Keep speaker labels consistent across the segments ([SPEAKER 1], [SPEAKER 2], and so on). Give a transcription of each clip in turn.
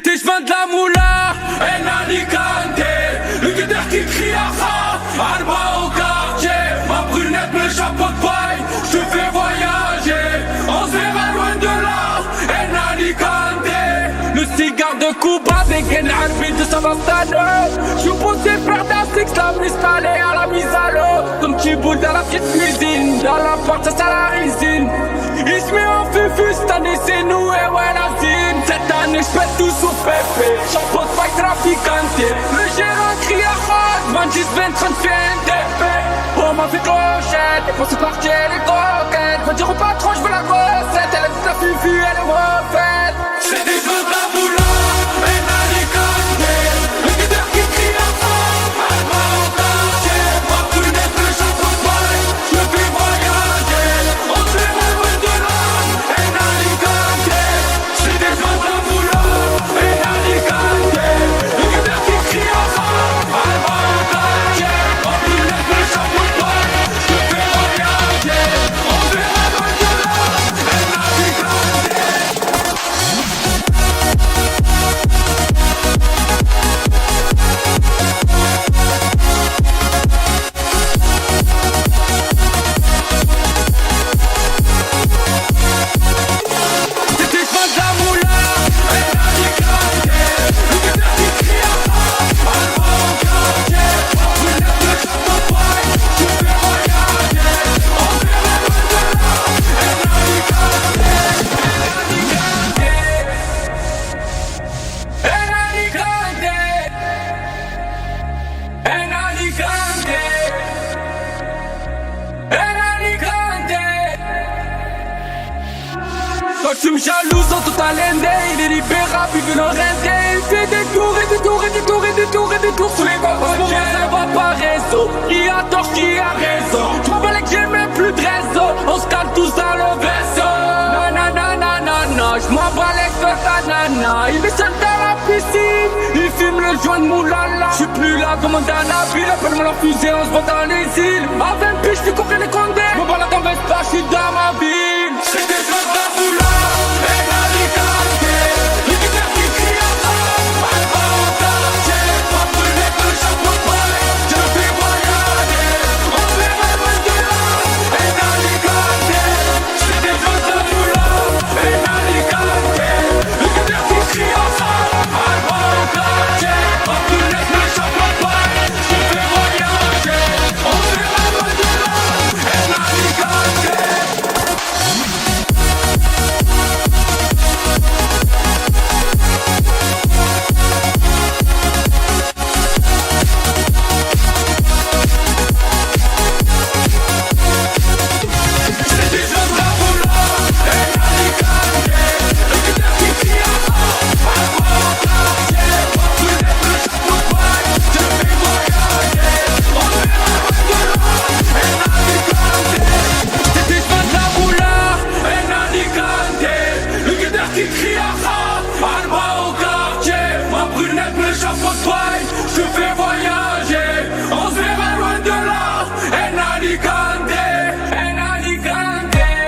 [SPEAKER 1] C'était chemin de la moula, Enani Kante. Le guetteur qui crie à ça, Alba au quartier. Ma brunette, le chapeau de paille, je te fais voyager. On se verra loin de là, Enani Kante. Le cigare de Cuba, des gaines arbitres de Savastano. Je suis poussé par d'un six, la mise palée à la mise à l'eau. Comme tu boules dans la petite cuisine, dans la porte, ça sent la résine. Il se met en fufu, cette année c'est nous et ouais la zine. Cette année j'pète tout sous pépé, chapeau de paille traficante. Le gérant crie à rose, 26, 20, 30 fait un TP. On m'a fait clochette, et pour se partir les coquettes. Va dire au patron j'veux la recette, elle est toute la fufu, elle est refaite. C'est des jeux de la moula, elle a les cantés. Le guetteur qui crie à rose, elle va au quartier. Ma brunette, le chapeau de paille, je me fais voyager. On se verra loin de là, elle a les cantés. C'est des jeux de la moula, elle a les cantés. Le guetteur qui crie à rose, elle va au quartier. Ma brunette, le chapeau de paille, je me fais voyager. On se verra loin de là, elle a les cantés. C'était pas de la moula, elle a les cantés. Le guetteur qui crie à rose, elle va au quartier. Ma brunette, le chapeau de paille, je me fais voyager. On se verra loin de là, elle a les cantés. Elle a les cantés. Elle a les cantés. Elle a les cantés. Quand tu me jalouses en toute alende, il est libérable, il veut le rester. Il fait des tours et des tours et des tours et des tours et des tours sous les balles. En ce moment ça va pas réseau, qui a tort, qui a raison. Je m'en bats que j'ai même plus de réseau. On se calme tous dans le vaisseau. Nanana, je m'en bats les que ta nana. Il est seul dans la piscine, il fume le joint de moulala. Je suis plus là comme dans la ville, appelle-moi la fusée, on se voit dans les îles. À 20 piges, tu comprends les condés. Je m'en bats la dans Vespa, je suis dans ma ville. C'est des jeux de la moula, elle a les cantés. Le guetteur qui crie à rose, elle va au quartier. Ma brunette, le chapeau de paille, je me fais voyager. On se verra loin de là, elle a les cantés. C'est des jeux de la moula, elle a les cantés. Le guetteur qui crie à rose, elle va au quartier. Ma brunette, le chapeau de paille, je me fais voyager. On se verra loin de là, elle a les cantés. C'est des jeux de la moula, elle a les cantés. Le guetteur qui crie à rose, elle va au quartier. Ma brunette, le chapeau de paille, je me fais voyager. On se verra loin de là, elle a les cantés. C'est des jeux de la moula, elle a les cantés. Le guetteur qui crie à rose, elle va au quartier. Ma brunette, le chapeau de paille, je me fais voyager. On se verra loin de là, elle a les cantés. Elle a les cantés.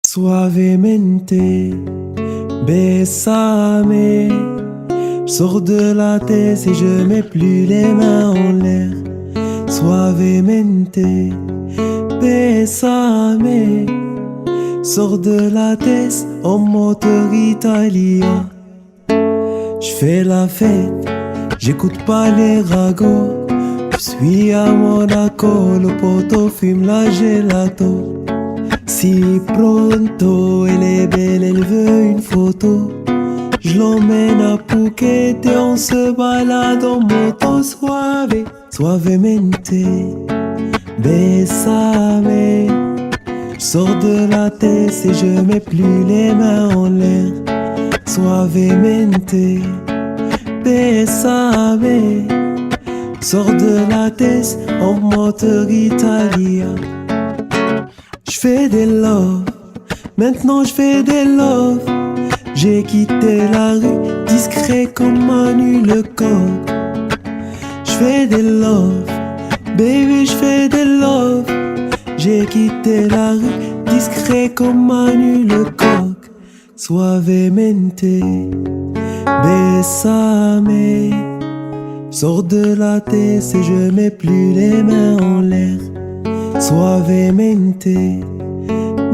[SPEAKER 2] Suavemente, besame. Je sors de la tête et je mets plus les mains en l'air. Suavemente, besame. Sors de la tête en moteur italien. Je fais la fête, j'écoute pas les ragots. Je suis à Monaco, le poteau fume la gelato. Si pronto, elle est belle, elle veut une photo. Je l'emmène à Phuket et on se balade en moto. Suave, suavemente, besame. Je sors de la tête et je mets plus les mains en l'air. Suavemente, besame. Sors de la tête en moteur italien. Je fais des love, maintenant je fais des love. J'ai quitté la rue, discret comme Manu le coq. Je fais des love, baby je fais des love. J'ai quitté la rue, discret comme Manu Lecoq, suavemente, besame. Sors de la tête et je mets plus les mains en l'air, suavemente,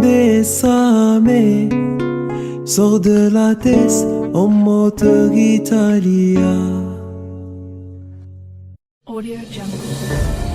[SPEAKER 2] besame. Sors de la tête en moteur Italia.
[SPEAKER 3] Audio Jungle.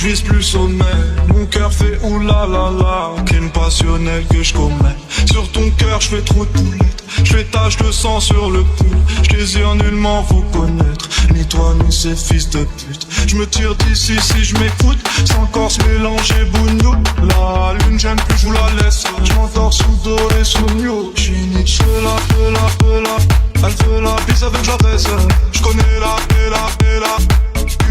[SPEAKER 3] je vise plus sommet. Mon cœur fait oulala, crime passionnel que je commets. Sur ton cœur je fais trop de poulettes, je fais tache de sang sur le pull. Je désire nullement vous connaître, ni toi ni ces fils de pute. Je me tire d'ici si je m'écoute, sans corps se mélanger bougnou. La lune j'aime plus, je vous la laisse. Je m'endors sous doré, sous new. J'suis Nietzsche, elle veut la bise avec la baisse. Je connais la pile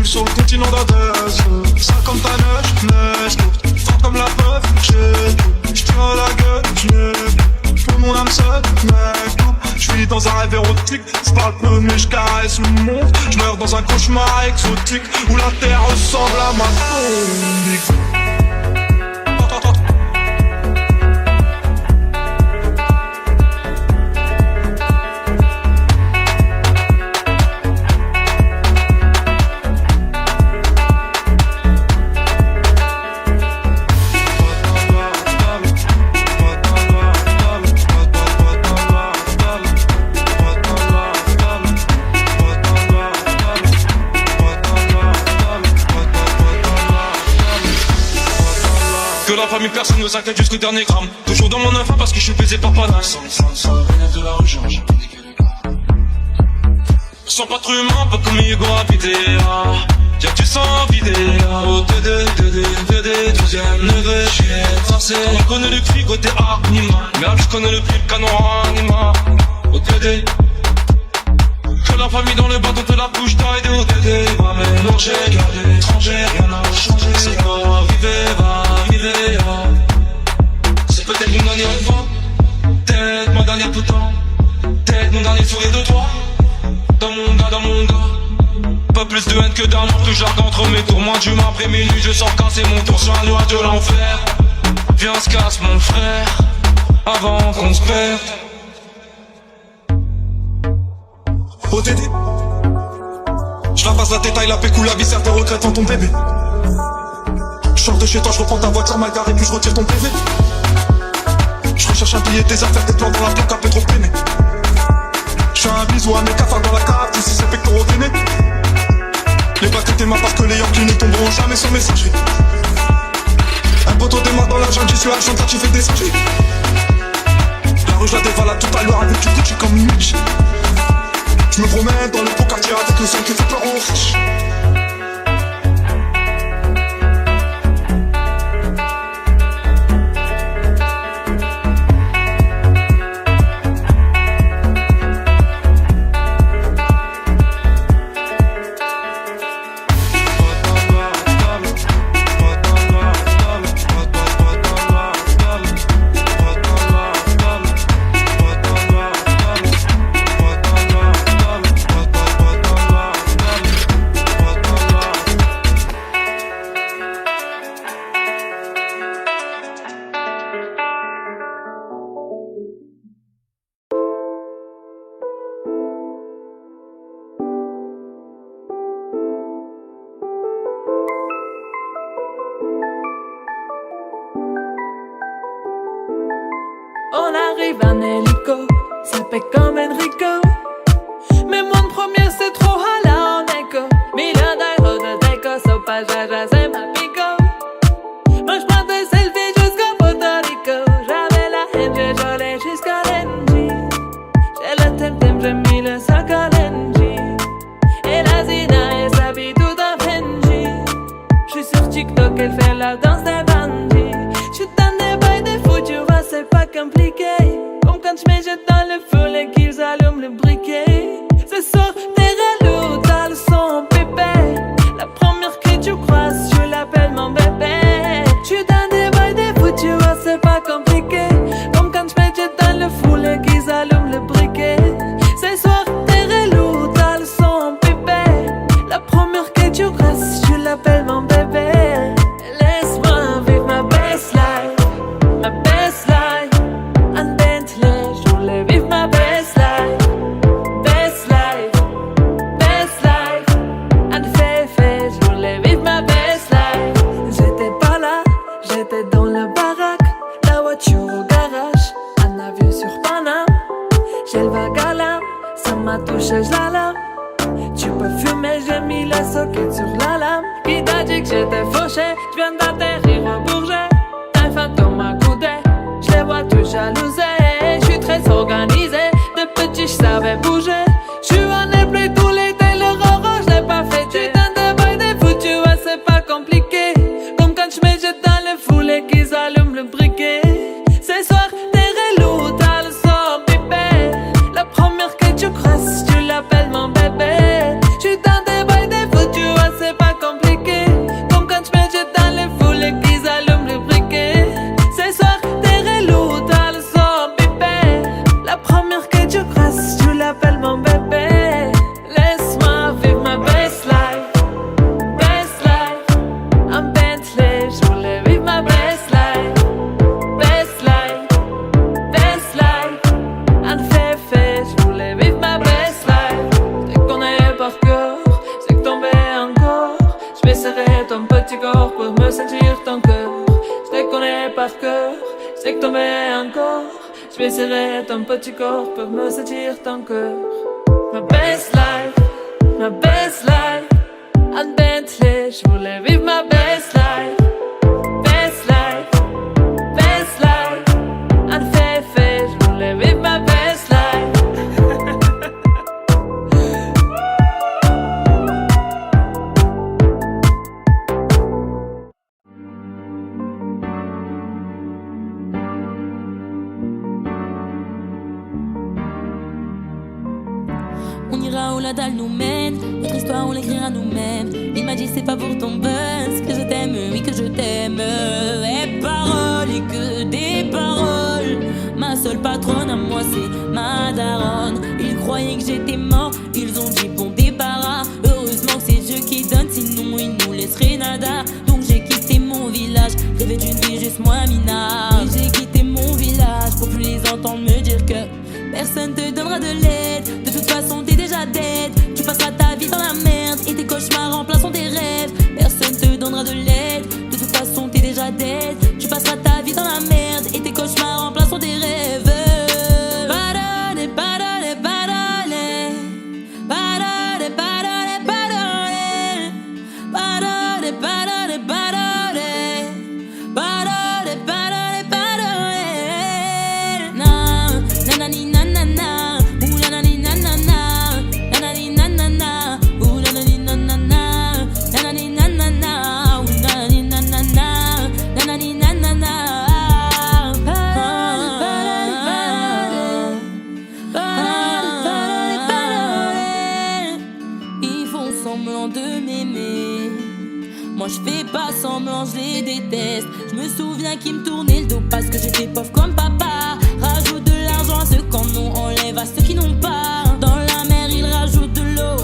[SPEAKER 3] sur le continent d'Adès. Ça comme ta neige courte, forte comme la preuve. J'tire la gueule, j'peux mon âme seule, mec. J'suis dans un rêve érotique, c'est pas le peu mais j'caresse le monde. J'meurs dans un cauchemar exotique où la terre ressemble à ma tombe.
[SPEAKER 1] Que la famille personne ne s'inquiète jusqu'au dernier gramme. Toujours dans mon enfant parce que je suis baisé par Panas. Sans de la rue, j'ai piqué les gars. Sans pas trop humain, pas comme Hugo habité. Y'a que tu sens vidé. Au 12ème degré, j'suis forcé. On connaît le cri côté anima. Merde, je connais le prix, le canon anima. Au TD. Que la famille dans le bâton te la bouche taille de ODD. Va mélanger, garder étranger, rien n'a changé. C'est va arriver, c'est peut-être mon dernière fois, peut-être ma dernière tout temps, peut-être mon dernier sourire de toi. Dans mon gars, pas plus de haine que d'amour, que j'argue entre mes tours. Moins d'humain après minuit, je sors casser mon tour sur un nuage de l'enfer. Viens se casse mon frère, avant qu'on se perde.
[SPEAKER 3] OTD, je ramasse la détail, la pécou, la viscère, tes regrets dans ton bébé. Je sors de chez toi, je reprends ta voiture mal garée, puis je retire ton PV. Je recherche un billet, des affaires, des plans dans la plaque, un peu trop peiné. Je fais un bisou à mes cafards dans la cave, ici c'est pectoraux gainés. Les bacs étaient ma part que les Yankees ne tomberont jamais sans messagerie. Un poteau démarre dans la jungle, j'y suis argent, tu fais des singeries. La rue je la dévale à tout à l'heure avec du Gucci comme une Mitch. Je me promène dans le beau quartier avec le sang qui fait peur aux riches.
[SPEAKER 4] On arrive en hélico, ça fait comme Enrico. Mais mon premier c'est trop hala en écho. Million d'euros de déco, so pas jaja, c'est ma pico. Moi j'prends des selfies jusqu'à Puerto Rico. J'avais la haine, j'ai jolé jusqu'à l'NG. J'ai le temtem, j'ai mis le sac à l'NG. Et la Zina, elle s'habille tout en Fenji. J'suis sur TikTok, elle fait la danse des bandits. J'suis dans des bails de fou, tu vois, c'est pas compliqué. Comme quand j'me jette dans le feu et qu'ils allument le briquet. Ce soir, t'es relou, t'as le son pépé. La première que tu croises, je l'appelle mon bébé. J'suis dans des bails de fou, tu vois, c'est pas compliqué. Comme quand j'me jette dans le fou et qu'ils allument le briquet. Ce soir, t'es relou, t'as le son pépé. La première que tu croises, je l'appelle mon bébé. Laisse-moi vivre ma best life. Ma best life, un Bentley, je voulais vivre ma best life. Best life, un féfé, je voulais vivre ma best life. J'étais pas là, j'étais dans le baraque. La voiture au garage, un avion sur Paname. J'ai le vague à l'âme, ça m'a touché, je la lame. Tu peux fumer, j'ai mis la socket sur la lame. Qui t'a dit dit que j'étais fauché. J'viens d'atterrir au Bourget. Un fantôme m'a coudé. J'les vois tout jalousés. J'suis très organisé. De petit j'savais bouger. J'suis en air plus tout l'été. Le roro j'l'ai pas fait. Putain de bail des fous, tu vois c'est pas compliqué. Comme quand j'me jette dans le foulée qu'ils allument le briquet. Ce soir t'es relou, t'as le sort bébé. La première que tu crosses, tu l'appelles mon bébé. J'suis dans des bails des fous, tu vois c'est pas compliqué. Comme quand j'me jette dans le foulée qu'ils allument le briquet. Ce soir t'es relou, t'as le sort bébé. La première que tu crosses, tu l'appelles mon bébé. Laisse-moi vivre ma best life. Best life, en Bentley, j'voulais vivre ma best life. Best life, best life, en Féfé, j'voulais vivre ma best life. J'te connais par cœur, c'est que tomber encore. J'vais serrer ton petit corps pour me sentir ton cœur. J'te connais par cœur, c'est que tomber encore. J'vais serrer ton petit corps pour me sentir ton cœur. Ma best life, en Bentley, j'voulais vivre ma best life. Best life, best life, en Féfé, j'voulais vivre ma best life.
[SPEAKER 5] On ira où la dalle nous mène, notre histoire on l'écrira nous-mêmes. Il m'a dit c'est pas pour ton buzz que je t'aime, oui que je t'aime. Et paroles et que des paroles. Ma seule patronne à moi c'est ma daronne. Ils croyaient que j'étais mort, ils ont dit bon débarras. Heureusement que c'est Dieu qui donne, sinon il nous laisserait nada. Donc j'ai quitté mon village, rêvé d'une vie juste moi minable. J'ai quitté mon village pour plus les entendre me dire que personne te donnera de l'aide. De toute façon t'es déjà dead. Tu passeras ta vie dans la merde et tes cauchemars remplaceront tes rêves. Personne te donnera de l'aide. De toute façon t'es déjà dead. Tu passeras ta vie dans la merde et tes cauchemars remplaceront tes rêves. Parole, parole, parole. Parole, parole, parole. Parole, parole, parole. Parole, parole, parole. Na, nanani, nanana. Ooh, nanani, nanana. Nanani, nanana. Ooh, nanani, nanana. Nanani, nanana. Ooh, nanani, nanana. Nanani, nanana. Parole, parole, parole. Parole, parole. Ils font semblant de m'aimer. Moi je fais pas semblant, je les déteste. Je me souviens qu'ils me tournaient le dos parce que j'étais pauvre comme papa. Rajoute de l'argent à ceux qui en ont, enlève à ceux qui n'ont pas. Dans la mer ils rajoutent de l'eau,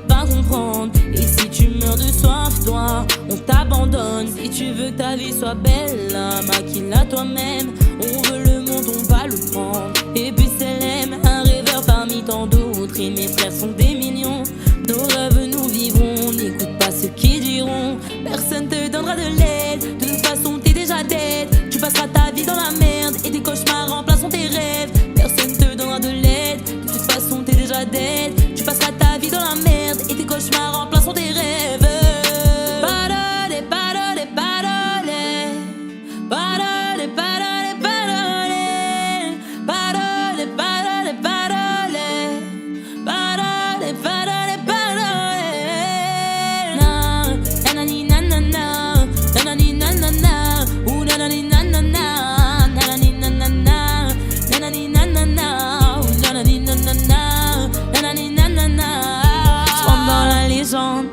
[SPEAKER 5] pas comprendre. Et si tu meurs de soif, toi, on t'abandonne. Si tu veux que ta vie soit belle, maquille-la toi-même. On veut le monde, on va le prendre. Et puis c'est l'aime, un rêveur parmi tant d'autres. Et mes frères sont des millions. Nos rêves nous vivrons, n'écoute pas ceux qui diront. Personne te donnera de l'aide. De toute façon t'es déjà dead. Tu passeras ta vie dans la merde et tes cauchemars remplaceront tes rêves. Personne te donnera de l'aide. De toute façon t'es déjà dead. Tu passeras ta vie dans la merde et tes cauchemars remplaceront tes rêves. Parole, parole, parole. Parole, parole, parole. Parole, parole, parole. Parole, parole, parole. Na, nanani, nanana. Nanani, nanana. Ooh, nanani, nanana. Nanani, nanana. Nanani, nanana. Ooh, nanani, nanana. Nanani, nanana. J'rentre dans la légende.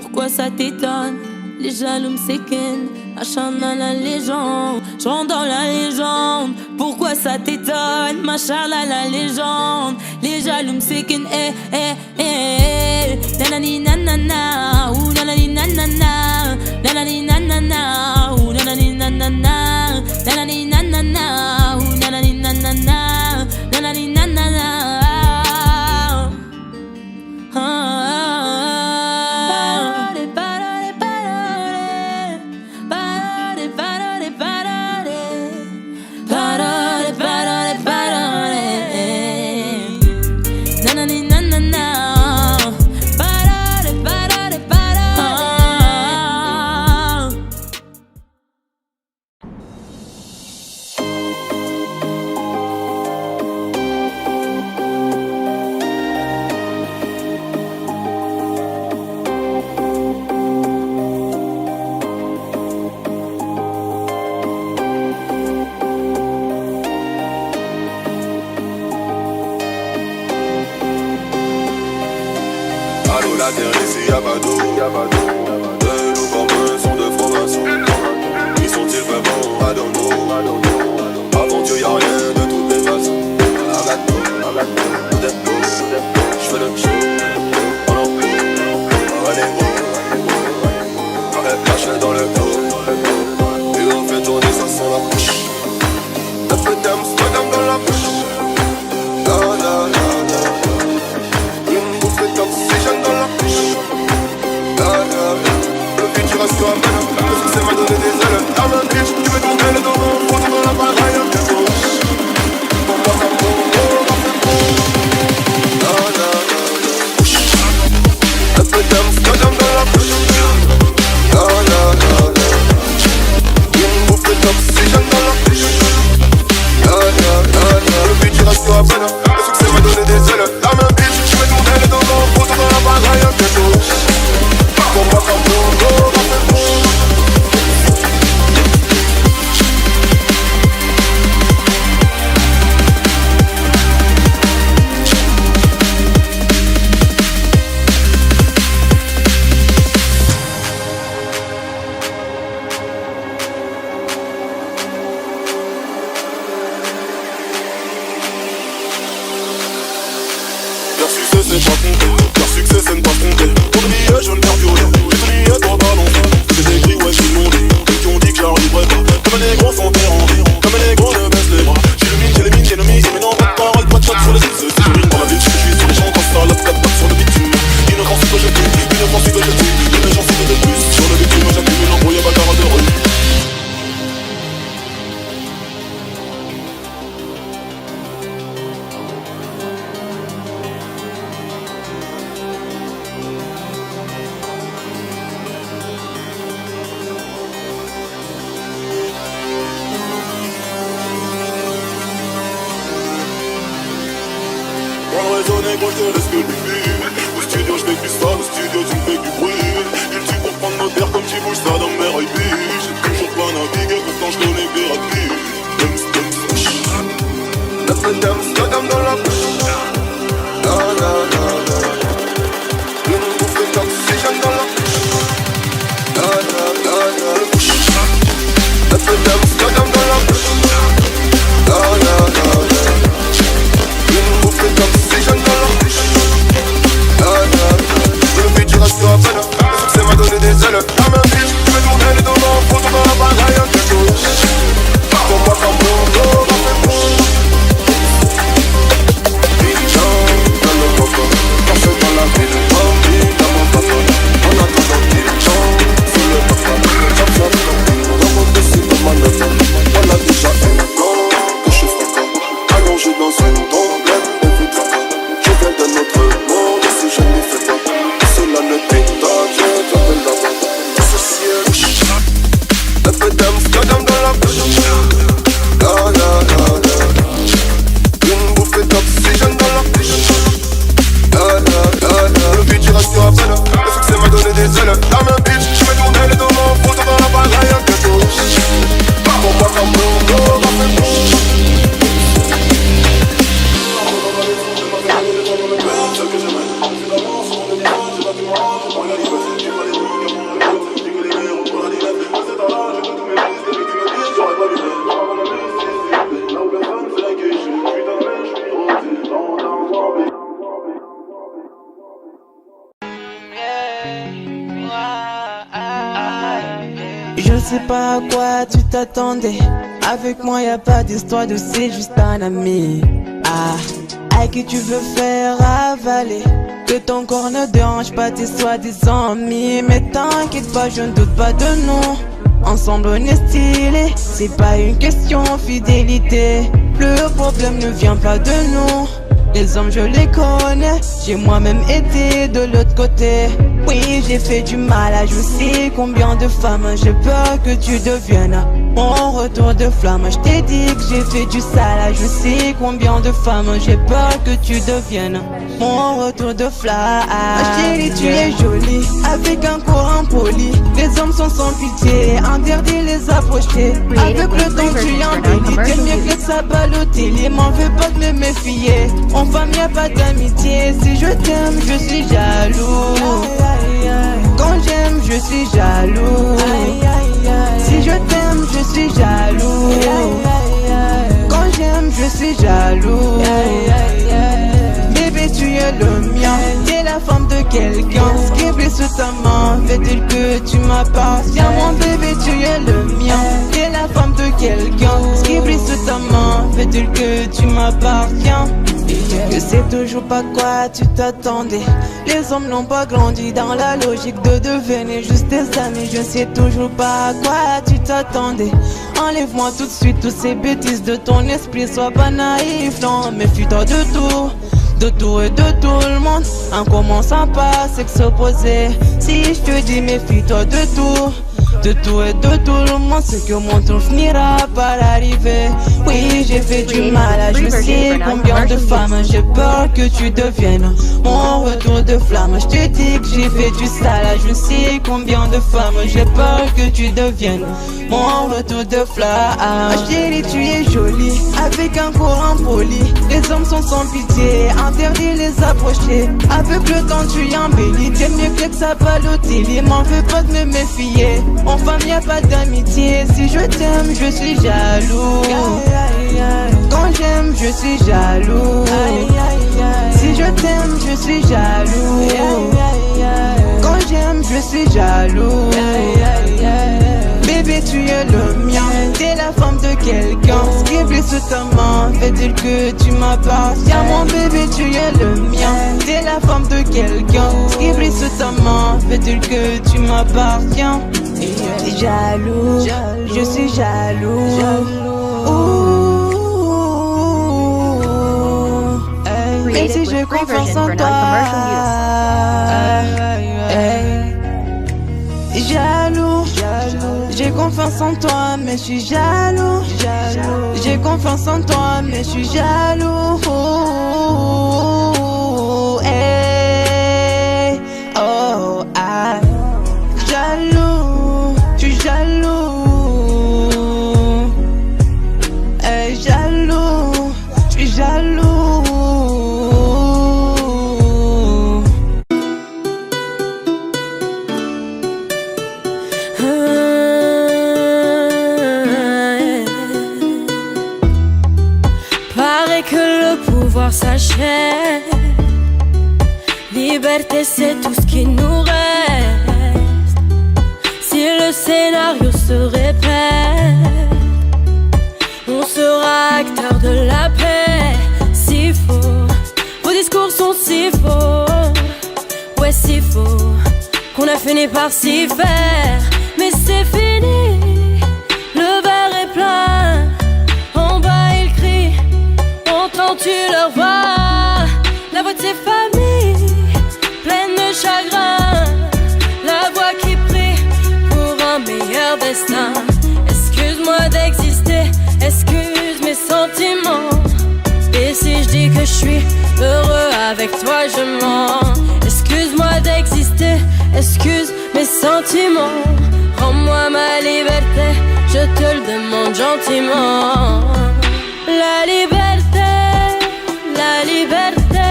[SPEAKER 5] Pourquoi ça t'étonne? Les jaloux me séquennent. Machin dans la légende. J'rentre dans la légende. Pourquoi ça t'étonne? Machin dans la légende. Les jaloux me séquennent. Eh, eh, eh. Nanani, nanana. Ouh, nanani, nanana. Nanani, nanana. Ouh, nanani, nanana. Nanani, nanana. Ouh, nanani, nanana. Nanani, nanana. Parole, parole, parole. Parole, parole, parole. Parole, parole, parole. Nanani, nanana. Parole, parole, parole.
[SPEAKER 6] terre ici y'a pas d'eau. De nos corps sont de francs-maçons. Qui sont-ils vraiment? I don't know. Avant Dieu y'a rien de toutes les façons. Tout est beau. J'fais le show. Oh non. On est beau. Lâche-le dans le dos. Et on fait tourner ça sans la bouche. Un peu d'Amsterdam dans la bouche. Une bouffée d'oxygène dans la bouche. Le futur reste toi maintenant. Le succès m'a donné des ailes. La main bitch, tu veux ton aile dans mon front. Dans la baraille bientôt. Pour moi ça me un peu d'Amsterdam dans la bouche. Une bouffée d'oxygène dans la bouche. Le but reste toi peine. Le succès m'a donné des ailes. La main bitch, tu mets ton aile dans mon front. Dans la baraille bientôt. Pour moi ça me c'est pas compté, leur succès c'est ne pas compter. Pour le billet jaune vert violet, j'ai tout lié droit ballon. J'ai des cris ouais j'ai demandé, qui ont dit que j'arriverais pas. Comme les gros sont terrandés, comme les gros ne baissent les bras. J'ai le mine, j'ai l'ennemi, mais non pas de parole, pas de chat sur les succès. Si je mine dans la ville, je suis sur les champs quand ça lave 4 pattes sur le bitume. Innocent que je tue, innocent que je tue, une méchant c'est de plus. Sur le bitume j'accumule l'embrouille à bagarre de rue. Gros, je te laisse que du bruit. Au studio je fais plus ça, au studio tu me fais du bruit. Il tue pour prendre notre verre comme tu bouges ça dans mes rêves. J'ai toujours pas navigué, pourtant je connais des rapides. Un peu d'Amsterdam dans la bouche. Une bouffée d'oxygène dans la bouche. Un peu d'Amsterdam dans la bouche. Une bouffée d'oxygène dans la bouche. Le futur reste toi peine. Le succès m'a donné des ailes. La main bitch, tu veux ton aile dans mon front. Dans la baraille bientôt. Pour moi ça me dans le coco. Marche dans la ville. Bambi dans mon papa. En attendant qu'il chante. Sous le papa. Chap dans mon dossier de ma note. On a déjà un temps que je fais encore. Allongé dans une tombe pleine de vitres. Je viens d'un autre monde. Si je n'y fais pas, cela ne t'étonne. Je t'appelle là-bas. Associé. Un peu d'Amsterdam dans la bouche. Une bouffée d'oxygène dans la bouche. Le futur reste toi peine. Le succès m'a donné des ailes. La main bitch, je mets ton aile dans mon front. Dans la baraille bientôt. Pour moi ça me
[SPEAKER 7] Je sais pas à quoi tu t'attendais. Avec moi y'a pas d'histoire de c'est juste un ami. À qui tu veux faire avaler. Que ton corps ne dérange pas tes soi-disant amis. Mais t'inquiète pas, je ne doute pas de nous. Ensemble on est stylé. C'est pas une question fidélité. Le problème ne vient pas de nous. Les hommes je les connais. J'ai moi-même été de l'autre côté. Oui j'ai fait du mal à je sais combien de femmes. J'ai peur que tu deviennes mon retour de flamme. Je t'ai dit que j'ai fait du sale à je sais combien de femmes. J'ai peur que tu deviennes mon retour de flamme. Chérie, tu es jolie, avec un corps impoli. Les hommes sont sans pitié, interdit les approcher. Avec le temps tu embellis, t'es mieux que ça Balotelli. M'en veux pas de me méfier, en femme y'a pas d'amitié. Si je t'aime, je suis jaloux. Quand j'aime, je suis jaloux. Si je t'aime, je suis jaloux. Quand j'aime, je suis jaloux. Bébé, tu es le mien. T'es la femme de quelqu'un. Ce qui brille sous ta main fait-il que tu m'appartiens? Mon bébé, tu es le mien. T'es la femme de quelqu'un. Ce qui brille sous ta main fait-il que tu m'appartiens? Je sais toujours pas quoi tu t'attendais. Les hommes n'ont pas grandi dans la logique de devenir juste tes amis. Je sais toujours pas à quoi tu t'attendais. Enlève-moi tout de suite toutes ces bêtises de ton esprit. Sois pas naïf, non, méfie-toi de tout. De tout et de tout le monde. En commençant par s'opposer. Si je te dis méfie-toi de tout. De tout et de tout le monde, c'est que mon tour finira par arriver. Oui, j'ai fait du mal à je sais combien de femmes. J'ai peur que tu deviennes mon retour de flamme. Je te dis que j'ai fait du sale à je sais combien de femmes. J'ai peur que tu deviennes mon retour de flamme. Chérie, tu es jolie, avec un corps impoli. Les hommes sont sans pitié, interdit les approcher. Avec le temps tu embellis, t'es mieux que ça Balotelli. M'en veux pas de me méfier, en femme y'a pas d'amitié. Si je t'aime, je suis jaloux. Quand j'aime, je suis jaloux. Si je t'aime, je suis jaloux. Quand j'aime, je suis jaloux. Bébé, tu es le mien. T'es la femme de quelqu'un. Ce qui brille sous ta main fait-il que tu m'appartiens? Mon bébé, tu es le mien. T'es la femme de quelqu'un. Ce qui brille sous ta main fait-il que tu m'appartiens? Jaloux, je suis jaloux. Même si j'ai confiance en toi. Jaloux, j'ai confiance en toi, mais je suis jaloux. J'ai confiance en toi, mais je suis jaloux. Hey, oh, ah, jaloux, je suis jaloux. Hey, jaloux, je suis jaloux.
[SPEAKER 5] S'achève. Liberté, c'est tout ce qui nous reste. Si le scénario se répète, on sera acteur de la paix. Si faux, vos discours sont si faux. Ouais, si faux, qu'on a fini par s'y faire. Mais c'est fini, le verre est plein. En bas ils crient, entends-tu leur voix? La voix de ses familles, pleine de chagrin. La voix qui prie pour un meilleur destin. Excuse-moi d'exister, excuse mes sentiments. Et si je dis que je suis heureux avec toi, je mens. Excuse-moi d'exister, excuse mes sentiments. Rends-moi ma liberté, je te le demande gentiment. La liberté, la liberté,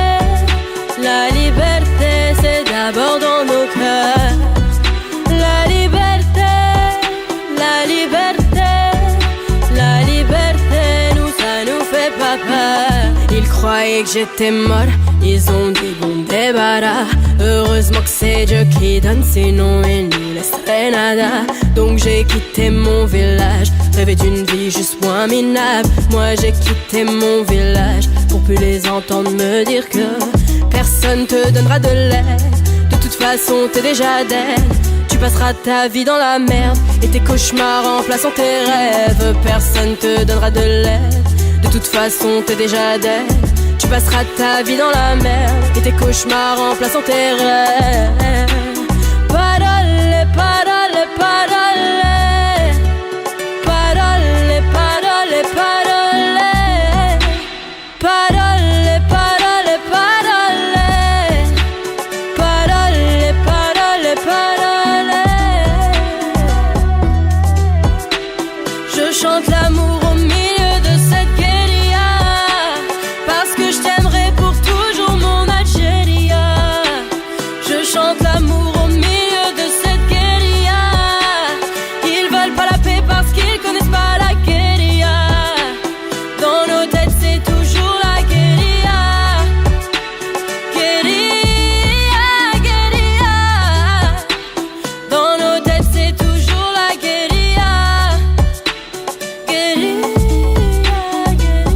[SPEAKER 5] la liberté, c'est d'abord dans nos cœurs. La liberté, la liberté, la liberté, nous ça nous fait pas peur. Ils croyaient que j'étais mort, ils ont dit bon débarras. Heureusement que c'est Dieu qui donne, sinon il nous laisserait nada. Donc j'ai quitté mon village, rêvé d'une vie juste moins minable. Moi j'ai quitté mon village pour plus les entendre me dire que personne te donnera de l'aide. De toute façon t'es déjà dead. Tu passeras ta vie dans la merde et tes cauchemars remplaçant tes rêves. Personne te donnera de l'aide. De toute façon t'es déjà dead. Tu passeras ta vie dans la merde et tes cauchemars remplaçant tes rêves. Parole, parole, parole. Parole, parole, parole. Parole, parole, parole. chante l'amour au milieu de cette guérilla, parce que je t'aimerai pour toujours mon Algérie. Je chante l'amour au milieu de cette guérilla. Ils veulent pas la paix parce qu'ils connaissent pas la guérilla. Dans nos têtes c'est toujours la guérilla. Guérilla, guérilla. Dans nos têtes c'est toujours la guérilla. Guérilla, guérilla.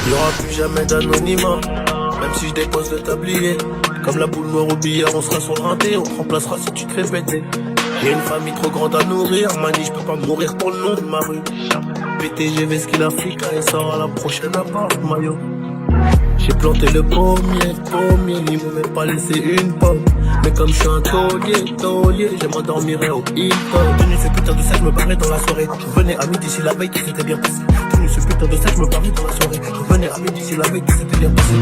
[SPEAKER 8] Y'aura plus jamais d'anonymat, même si je dépose le tablier. Comme la boule noire au billard, on sera sur le rinté, on te remplacera si tu te fais péter. J'ai une famille trop grande à nourrir, mani, je peux pas mourir pour le nom de ma rue. PTGV, ce qu'il a fait quand il sort à la prochaine appart, maillot. J'ai planté le pommier, ils m'ont même pas laissé une pomme. Mais comme je suis un taulier, je m'endormirai au Hilton. Tenu ce putain de sac, je me barrais dans la soirée. Je venais à midi si la veille, tout s'était bien passé. Tenu ce putain de sac, je me barrais dans la soirée. Je venais à midi si la veille, tout s'était bien passé.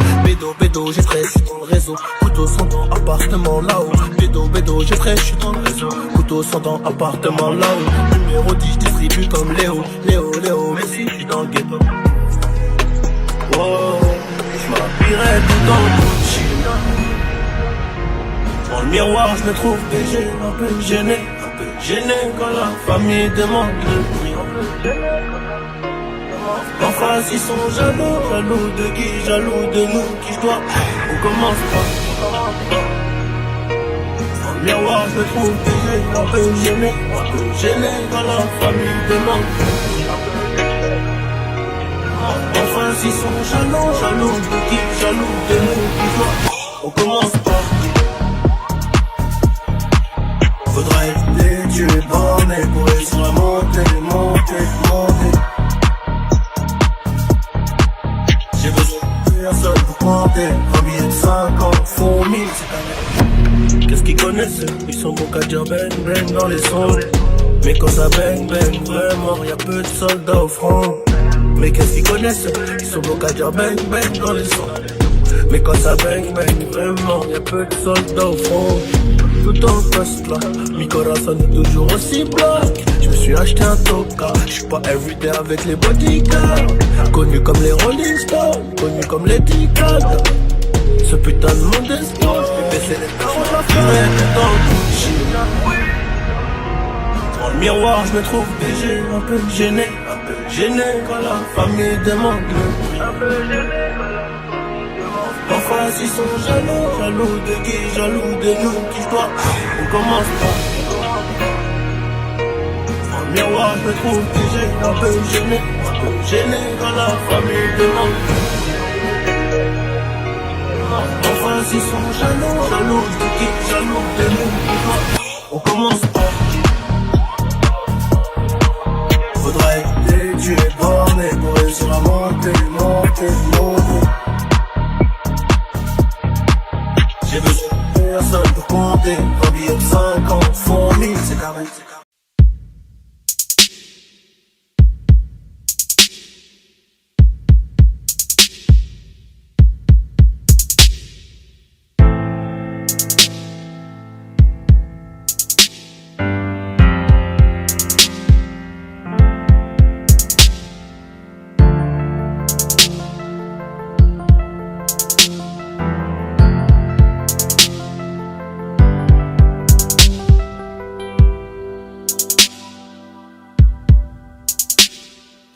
[SPEAKER 8] Bédo, j'ai fraîche, je suis dans le réseau. Couteau sans dents, appartement là-haut. Bédo, j'ai fraîche, je suis dans le réseau. Couteau sans dents, appartement là-haut. Numéro 10, je distribue comme Léo, mais si je suis dans le ghetto. Wow. Je m'habillerai tout dans le Gucci. Dans le miroir je me trouve BG, un peu gêné quand la famille demande le prix. En face ils sont jaloux de qui, jaloux de nous, qui je dois. On commence pas. Dans le miroir je me trouve BG, un peu gêné quand la famille demande le prix. Enfin s'ils sont jaloux de qui, jaloux de nous, qui doit. On commence pas. Faudra être tu es borné pour réussir à monter. J'ai besoin de personne pour compter. Un billet de 50 font 1000, c'est qu'est-ce qu'ils connaissent? Ils sont bons qu'à dire bang dans les sons. Mais quand ça bang vraiment, y'a peu de soldats au front. Mais qu'est-ce qu'ils connaissent? Ils sont bons qu'à dire bang dans les sons. Mais quand ça bang vraiment, y'a peu de soldats au front. Tout en poste là, mi corazon est toujours aussi black. Je me suis acheté un toka, je suis pas everyday avec les bodyguards. Connu comme les Rolling Stones, connu comme les Ticals. Ce putain de monde d'espoir, j'ai baissé les paroles, la furée dans le Gucci. Dans le miroir je me trouve BG, un peu gêné quand la famille demande le prix. En face ils sont jaloux de qui, jaloux de nous, qui je dois. On commence pas. Dans le miroir je me trouve BG, un peu gêné quand la famille demande. En face ils sont jaloux de qui, jaloux de nous, qui je dois. On commence pas. Faudra être tu es borné pour réussir à monter. J'ai besoin de personne pour compter. Un billet de 50 font 1000, c'est carré.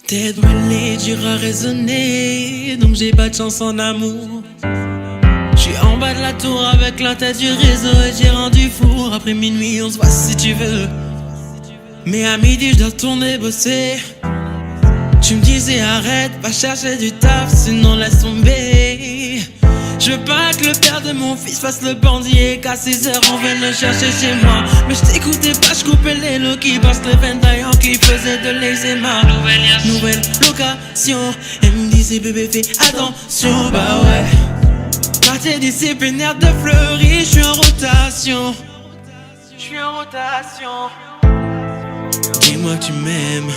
[SPEAKER 2] Tête brûlée, dur à raisonner, donc j'ai pas de chance en amour. J'suis en bas de la tour avec la tête du réseau et j'ai rendu fou. Après minuit on se voit si tu veux, mais à midi j'dois retourner bosser. Tu me disais arrête, va chercher du taf, sinon laisse tomber. Je veux pas que le père de mon fils fasse le bandit et qu'à 6 heures on vienne le chercher chez moi. Mais je t'écoutais pas, je coupais les lots qui passent les veines d'ailleurs qui faisaient de l'eczéma. Nouvelle location, elle me disait bébé fais attention, bah ouais. moitié disciplinaire de Fleury, je suis en rotation. Dis-moi que tu m'aimes,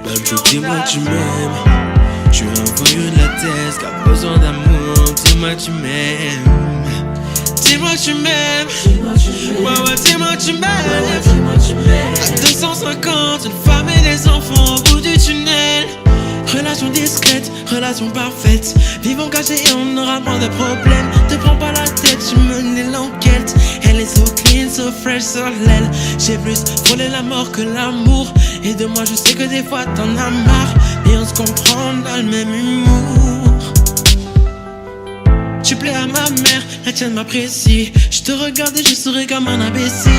[SPEAKER 2] Mamchou, dis-moi que tu m'aimes. Je suis un voyou de la thèse qui a besoin d'amour. Dis-moi que tu m'aimes. Dis-moi que tu m'aimes. Ouais, ouais, dis-moi que tu m'aimes. À 250, une femme et des enfants au bout du tunnel. Relation discrète, relation parfaite. Vivons cachés et on aura moins de problèmes. Te prends pas la tête, tu menais l'enquête. Elle est so clean, so fresh sur l'aile. J'ai plus frôlé la mort que l'amour. Et de moi je sais que des fois t'en as marre. Mais on se comprend, on a le même humour. Tu plais à ma mère, la tienne m'apprécie. Je te regarde et je souris comme un imbécile.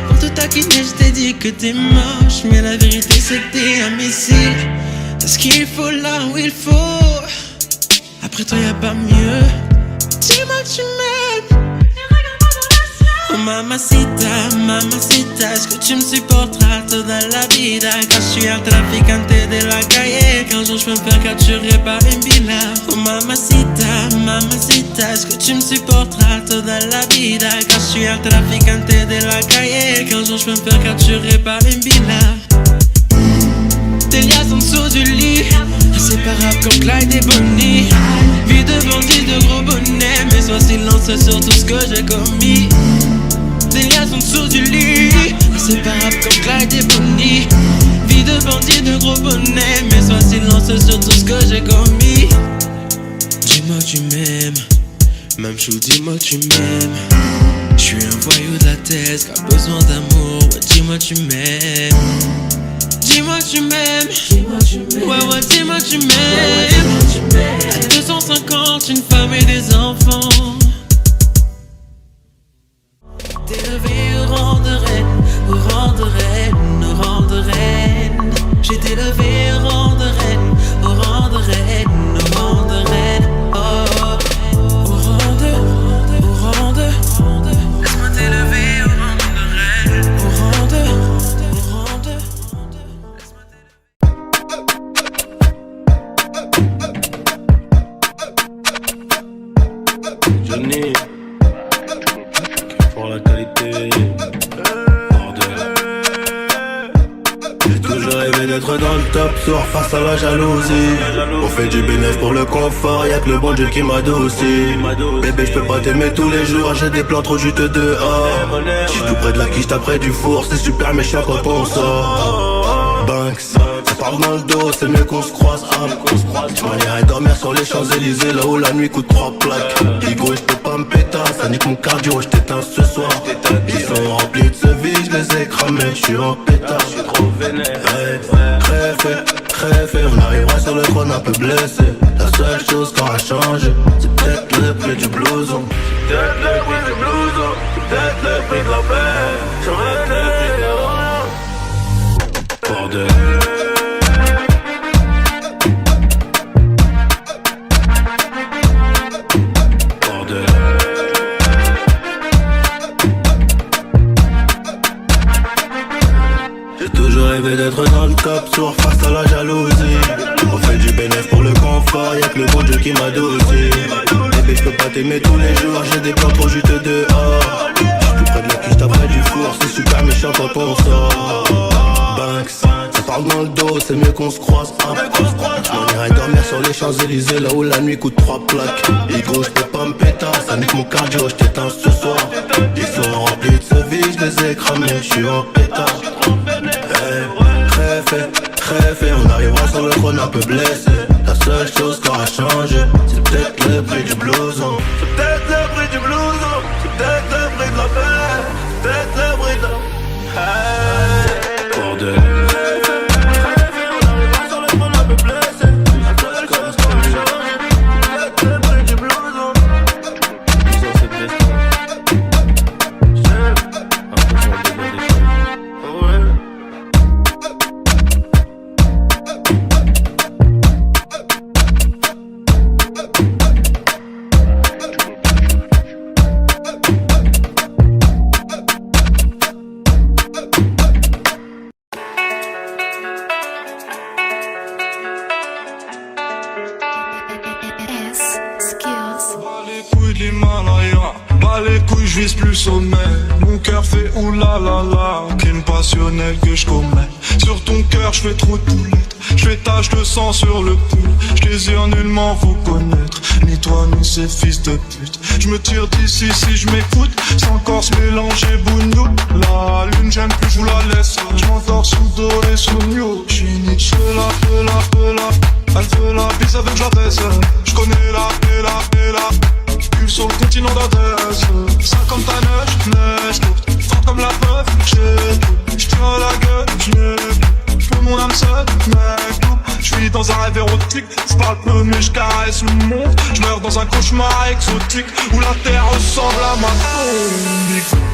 [SPEAKER 2] Pour te taquiner je t'ai dit que t'es moche. Mais la vérité c'est que t'es un missile. T'as ce qu'il faut là où il faut. Après toi y'a pas mieux. Dis-moi que tu m'aimes. Oh mamacita, mamacita, est-ce que tu me supporteras toda la vida? Quand je suis un traficante de la calle, qu'un jour je peux me faire capturer par une villa. Oh mamacita, mamacita, est-ce que tu me supporteras toda la vida? Quand je suis un traficante de la calle, qu'un jour je peux me faire capturer par une villa. Tes liasses en dessous du lit, inséparables comme Clyde et Bonnie. Vie de bandit, de gros bonnet, mais sois silencieux sur tout ce que j'ai commis. Tes liasses en dessous du lit, inséparables comme Clyde et Bonnie. Vie de bandit, de gros bonnet, mais sois silencieux sur tout ce que j'ai commis. Dis-moi que tu m'aimes, Mamchou, dis-moi que tu m'aimes. J'suis un voyou de la thèse qui a besoin d'amour, ouais, dis-moi que tu m'aimes. Dis-moi que tu m'aimes, ouais ouais dis-moi que tu m'aimes. À 250, une femme et des enfants. T'es levé au rang de reine, au rang de reine, au rang de reine. J'ai été levé au rang de reine, au rang de reine, au rang de reine. Oh, au rang de, laisse-moi t'élever au rang de reine, au rang de,
[SPEAKER 8] Johnny, pour la qualité, bordel. J'ai toujours rêvé d'être dans le top, soir face à la jalousie. On fait du bénéfice pour le confort, y'a que le bon Dieu qui m'adoucit. Bébé, j'peux pas t'aimer tous les jours, j'ai des plans trop juteux dehors. J'suis tout près de la quiche, t'as près du four, c'est super méchant quand on sort. Banks, ça parle dans le dos, c'est mieux qu'on se croise. Tu m'irais dormir sur les Champs-Élysées, là où la nuit coûte 3 plaques. Higo, j'peux pas me péter, ça nique mon cardio, j't'éteins ce soir. Ils sont remplis de ce vide, j'les ai cramés, j'suis en pétard. J'suis trop vénère. Crève, on arrivera sur le trône un peu blessé. La seule chose qui aura changé, c'est peut-être le prix du blouson. C'est peut-être le prix du blouson, c'est peut-être le prix de la paix. J'aurais été bordel. J'ai toujours rêvé d'être dans le top, sourd face à la jalousie. On fait du bénéfice pour le confort, y'a que le bon Dieu qui m'adoucit. Bébé, j'peux pas t'aimer tous les jours, j'ai des plans pour juteux dehors. J'suis tout près de la quiche, t'as près du four, c'est super méchant quand on sort. Banks, ça parle dans le dos, c'est mieux qu'on se croise. On irait dormir sur les Champs-Élysées, là où la nuit coûte 3 plaques. Higo, j'peux pas me péter, ça nique mon cardio, j't'éteins ce soir. Ils sont remplis de ce vide, j'les ai cramés, j'suis en pétard. Crève, on arrivera sur le trône un peu blessé. La seule chose qui aura changé, c'est peut-être le prix du blouson. C'est peut-être le prix du blouson, c'est peut-être le prix de la paix, c'est peut-être le prix de la... Bordel.
[SPEAKER 3] l'Himalaya. Bas les couilles, je vise plus sommet. Mon cœur fait oulala, crime passionnel que je commets. Sur ton cœur, je fais trop de poulettes. Je fais tache de sang sur le pull. Je désire nullement vous connaître. Ni toi, ni ces fils de pute. Je me tire d'ici si je m'écoute. Sans corps mélanger bougnou. La lune, j'aime plus, je vous la laisse. Je m'endors sous dos et sous new. J'suis Nietzsche, elle veut la bise avec la baisse. J'connais la pule sur le continent d'Adès. Ça comme ta neige courte. Forte comme la preuve, j'tire à la gueule, j'n'ai plus mon âme seule, mec. J'vis dans un rêve érotique. J'parle peu mais j'caresse le monde. J'meurs dans un cauchemar exotique où la terre ressemble à ma tombe.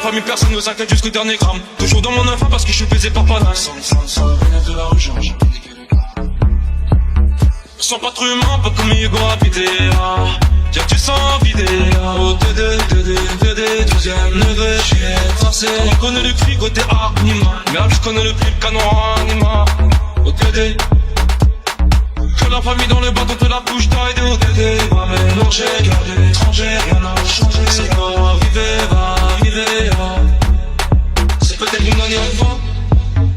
[SPEAKER 9] Famille, personne ne s'inquiète jusqu'au dernier gramme. Toujours dans mon enfant parce que je suis baisé par Panache. Sans de la rue, j'ai pété que les gars. Sans pas trop humain, pas comme Hugo habité. Tiens, tu sens vidé. Au TD, 12ème degré, j'ai tracé. On connaît le cri côté animal. Merde, je connais le prix, le canon animal. Au TD. Que la famille dans le bateau te la couche taille au TD. Va mélanger, garder étranger, rien n'a changé. C'est pas arrivé, va arriver. C'est peut-être mon dernier enfant,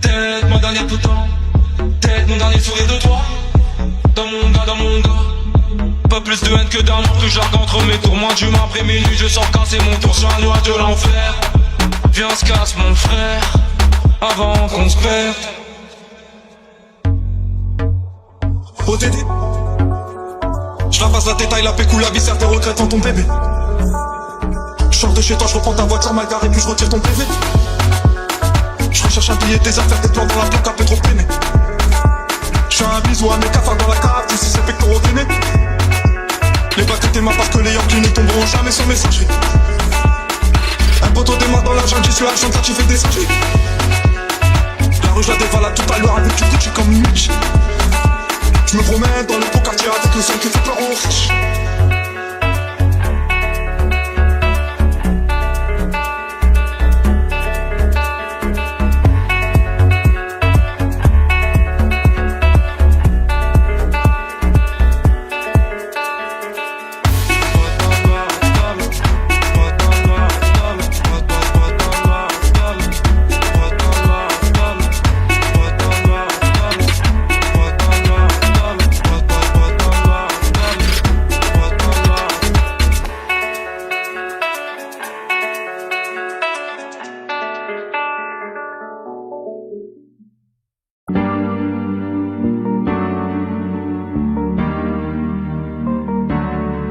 [SPEAKER 9] peut-être mon dernier tout temps, peut-être mon dernier sourire de toi. Dans mon gars, pas plus de haine que d'amour, plus jargon entre mes tours. Moins d'humain après minuit, je sors casser mon tour sur un nuage de l'enfer. Viens, se casse mon frère, avant qu'on se perde.
[SPEAKER 3] OTD, je la passe la détail, la pécou, la viscère, tes regrets en ton bébé. Je sors de chez toi, je reprends ta voiture mal garée, puis je retire ton PV. Je recherche un billet, des affaires, des plans dans la plaque, un peu trop peiné. Je fais un bisou à mes cafards dans la cave, d'ici c'est pectoraux gainés. Les plaques étaient ma parce que les Yankees ne tomberont jamais sur messagerie. Un poteau démarre dans la jungle, j'y suis à Chantal, tu fais des singeries. La rue je la dévalade tout à l'heure avec du Gucci comme une Mitch. Je me promène dans le beau quartier avec le son qui fait peur aux riches.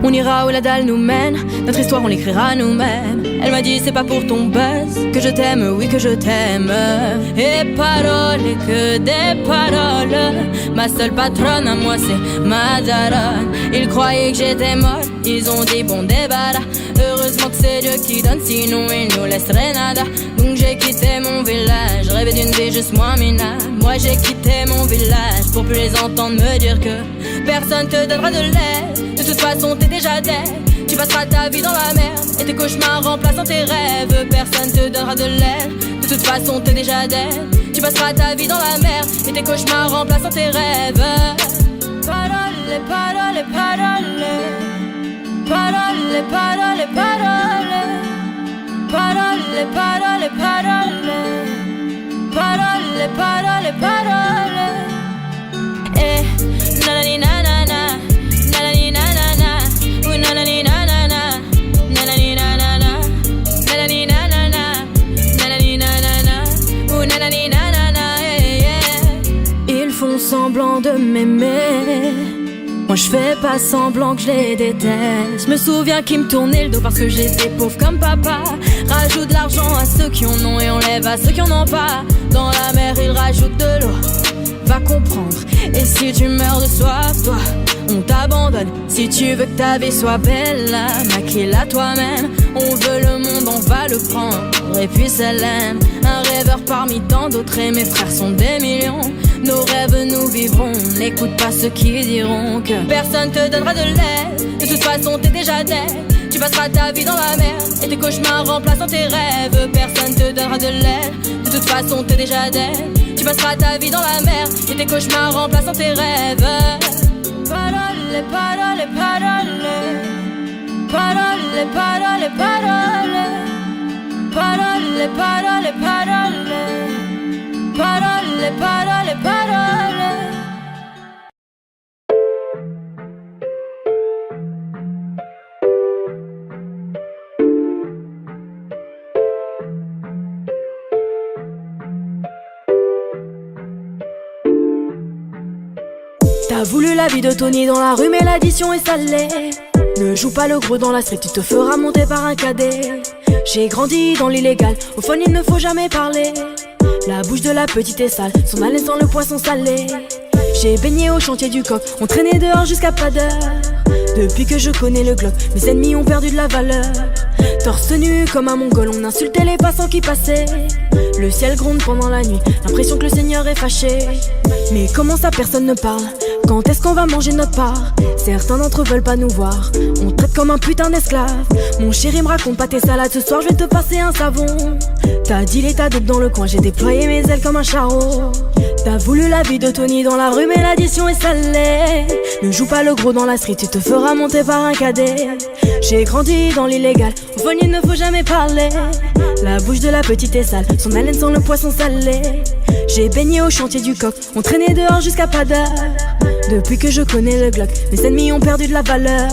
[SPEAKER 5] On ira où la dalle nous mène, notre histoire on l'écrira nous-mêmes. Elle m'a dit c'est pas pour ton buzz que je t'aime, oui que je t'aime. Et paroles, et que des paroles. Ma seule patronne à moi c'est ma daronne. Ils croyaient que j'étais molle, ils ont dit bon débarras. Heureusement que c'est Dieu qui donne, sinon il nous laisserait nada. Donc j'ai quitté mon village, rêvé d'une vie juste moins minable. Moi j'ai quitté mon village pour plus les entendre me dire que personne te donnera de l'aide. De toute façon t'es déjà dead. Tu passeras ta vie dans la merde et tes cauchemars remplaçant tes rêves. Personne te donnera de l'aide. De toute façon t'es déjà dead. Tu passeras ta vie dans la merde et tes cauchemars remplaçant tes rêves. Parole, parole, parole. Parole, parole, parole. Parole, parole, parole. Parole, parole, parole. Eh, nanani nanana, nanani nanana, ou nanani nanana, nanani nanana, nanani nanana, nanani nanana, ou nanani nanana, yeah, yeah. Ils font semblant de m'aimer. Moi je fais pas semblant que je les déteste. Je me souviens qu'ils me tournaient le dos parce que j'étais pauvre comme papa. Rajoute de l'argent à ceux qui en ont et enlève à ceux qui en ont pas. Dans la mer ils rajoutent de l'eau, va comprendre. Et si tu meurs de soif, toi, on t'abandonne. Si tu veux que ta vie soit belle, maquille-la toi-même. On veut le monde, on va le prendre, et puis ça l'aime. Un rêveur parmi tant d'autres, et mes frères sont des millions. Nos rêves nous vivrons, n'écoute pas ceux qui diront que personne te donnera de l'aide. De toute façon t'es déjà dead. Tu passeras ta vie dans la merde, et tes cauchemars remplaçant tes rêves. Personne te donnera de l'aide. De toute façon t'es déjà dead. Tu passeras ta vie dans la merde, et tes cauchemars remplaçant tes rêves. Parole, parole, parole. Parole, parole, parole. Parole, parole, parole. Parole, parole, parole. T'as voulu la vie de Tony dans la rue, mais l'addition est salée. Ne joue pas le gros dans la street, tu te feras monter par un cadet. J'ai grandi dans l'illégal, au fond il ne faut jamais parler. La bouche de la petite est sale, son haleine sent le poisson salé. J'ai baigné au chantier du coq, on traînait dehors jusqu'à pas d'heure. Depuis que je connais le Glock, mes ennemis ont perdu de la valeur. Torse nu comme un mongol, on insultait les passants qui passaient. Le ciel gronde pendant la nuit, l'impression que le Seigneur est fâché. Mais comment ça personne ne parle? Quand est-ce qu'on va manger notre part? Certains d'entre eux veulent pas nous voir, on traite comme un putain d'esclave. Mon chéri me raconte pas tes salades, ce soir je vais te passer un savon. T'as dit l'état dope dans le coin, j'ai déployé mes ailes comme un charreau. T'as voulu la vie de Tony dans la rue, mais l'addition est salée. Ne joue pas le gros dans la street, tu te feras monter par un cadet. J'ai grandi dans l'illégal, au fond il ne faut jamais parler. La bouche de la petite est sale, son haleine sent le poisson salé. J'ai baigné au chantier du coq, on traînait dehors jusqu'à pas d'heure. Depuis que je connais le Glock, mes ennemis ont perdu de la valeur.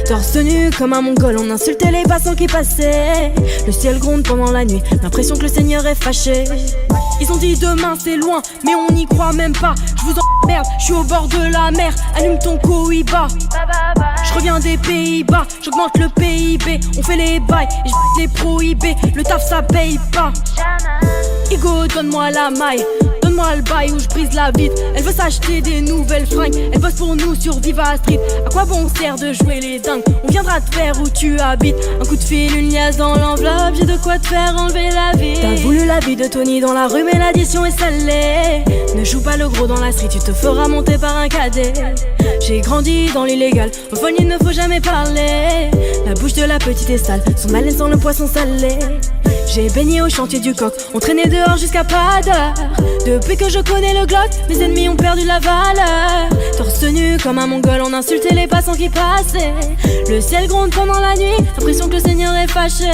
[SPEAKER 5] Torse nu comme un mongol, on insultait les passants qui passaient. Le ciel gronde pendant la nuit, l'impression que le Seigneur est fâché. Ils ont dit demain c'est loin, mais on n'y croit même pas. Je vous emmerde, je suis au bord de la mer. Allume ton Cohiba. Je reviens des Pays-Bas, j'augmente le PIB. On fait les bails et je les prohibés. Le taf ça paye pas. Igo, donne-moi la maille, donne-moi le bail où je brise la vitre. Elle veut s'acheter des nouvelles fringues, elle bosse pour nous sur Viva Street. À quoi bon sert de jouer les dingues? On viendra te faire où tu habites. Un coup de fil, une liasse dans l'enveloppe, j'ai de quoi te faire enlever la vie. T'as voulu la vie de Tony dans la rue, mais l'addition est salée. Ne joue pas le gros dans la street, tu te feras monter par un cadet. J'ai grandi dans l'illégal, au fond il ne faut jamais parler. La bouche de la petite est sale, son haleine sent le poisson salé. J'ai baigné au chantier du coq, on traînait dehors jusqu'à pas d'heure. Depuis que je connais le Glock, mes ennemis ont perdu la valeur. Torse nu comme un mongol, on insultait les passants qui passaient. Le ciel gronde pendant la nuit, l'impression que le Seigneur est fâché.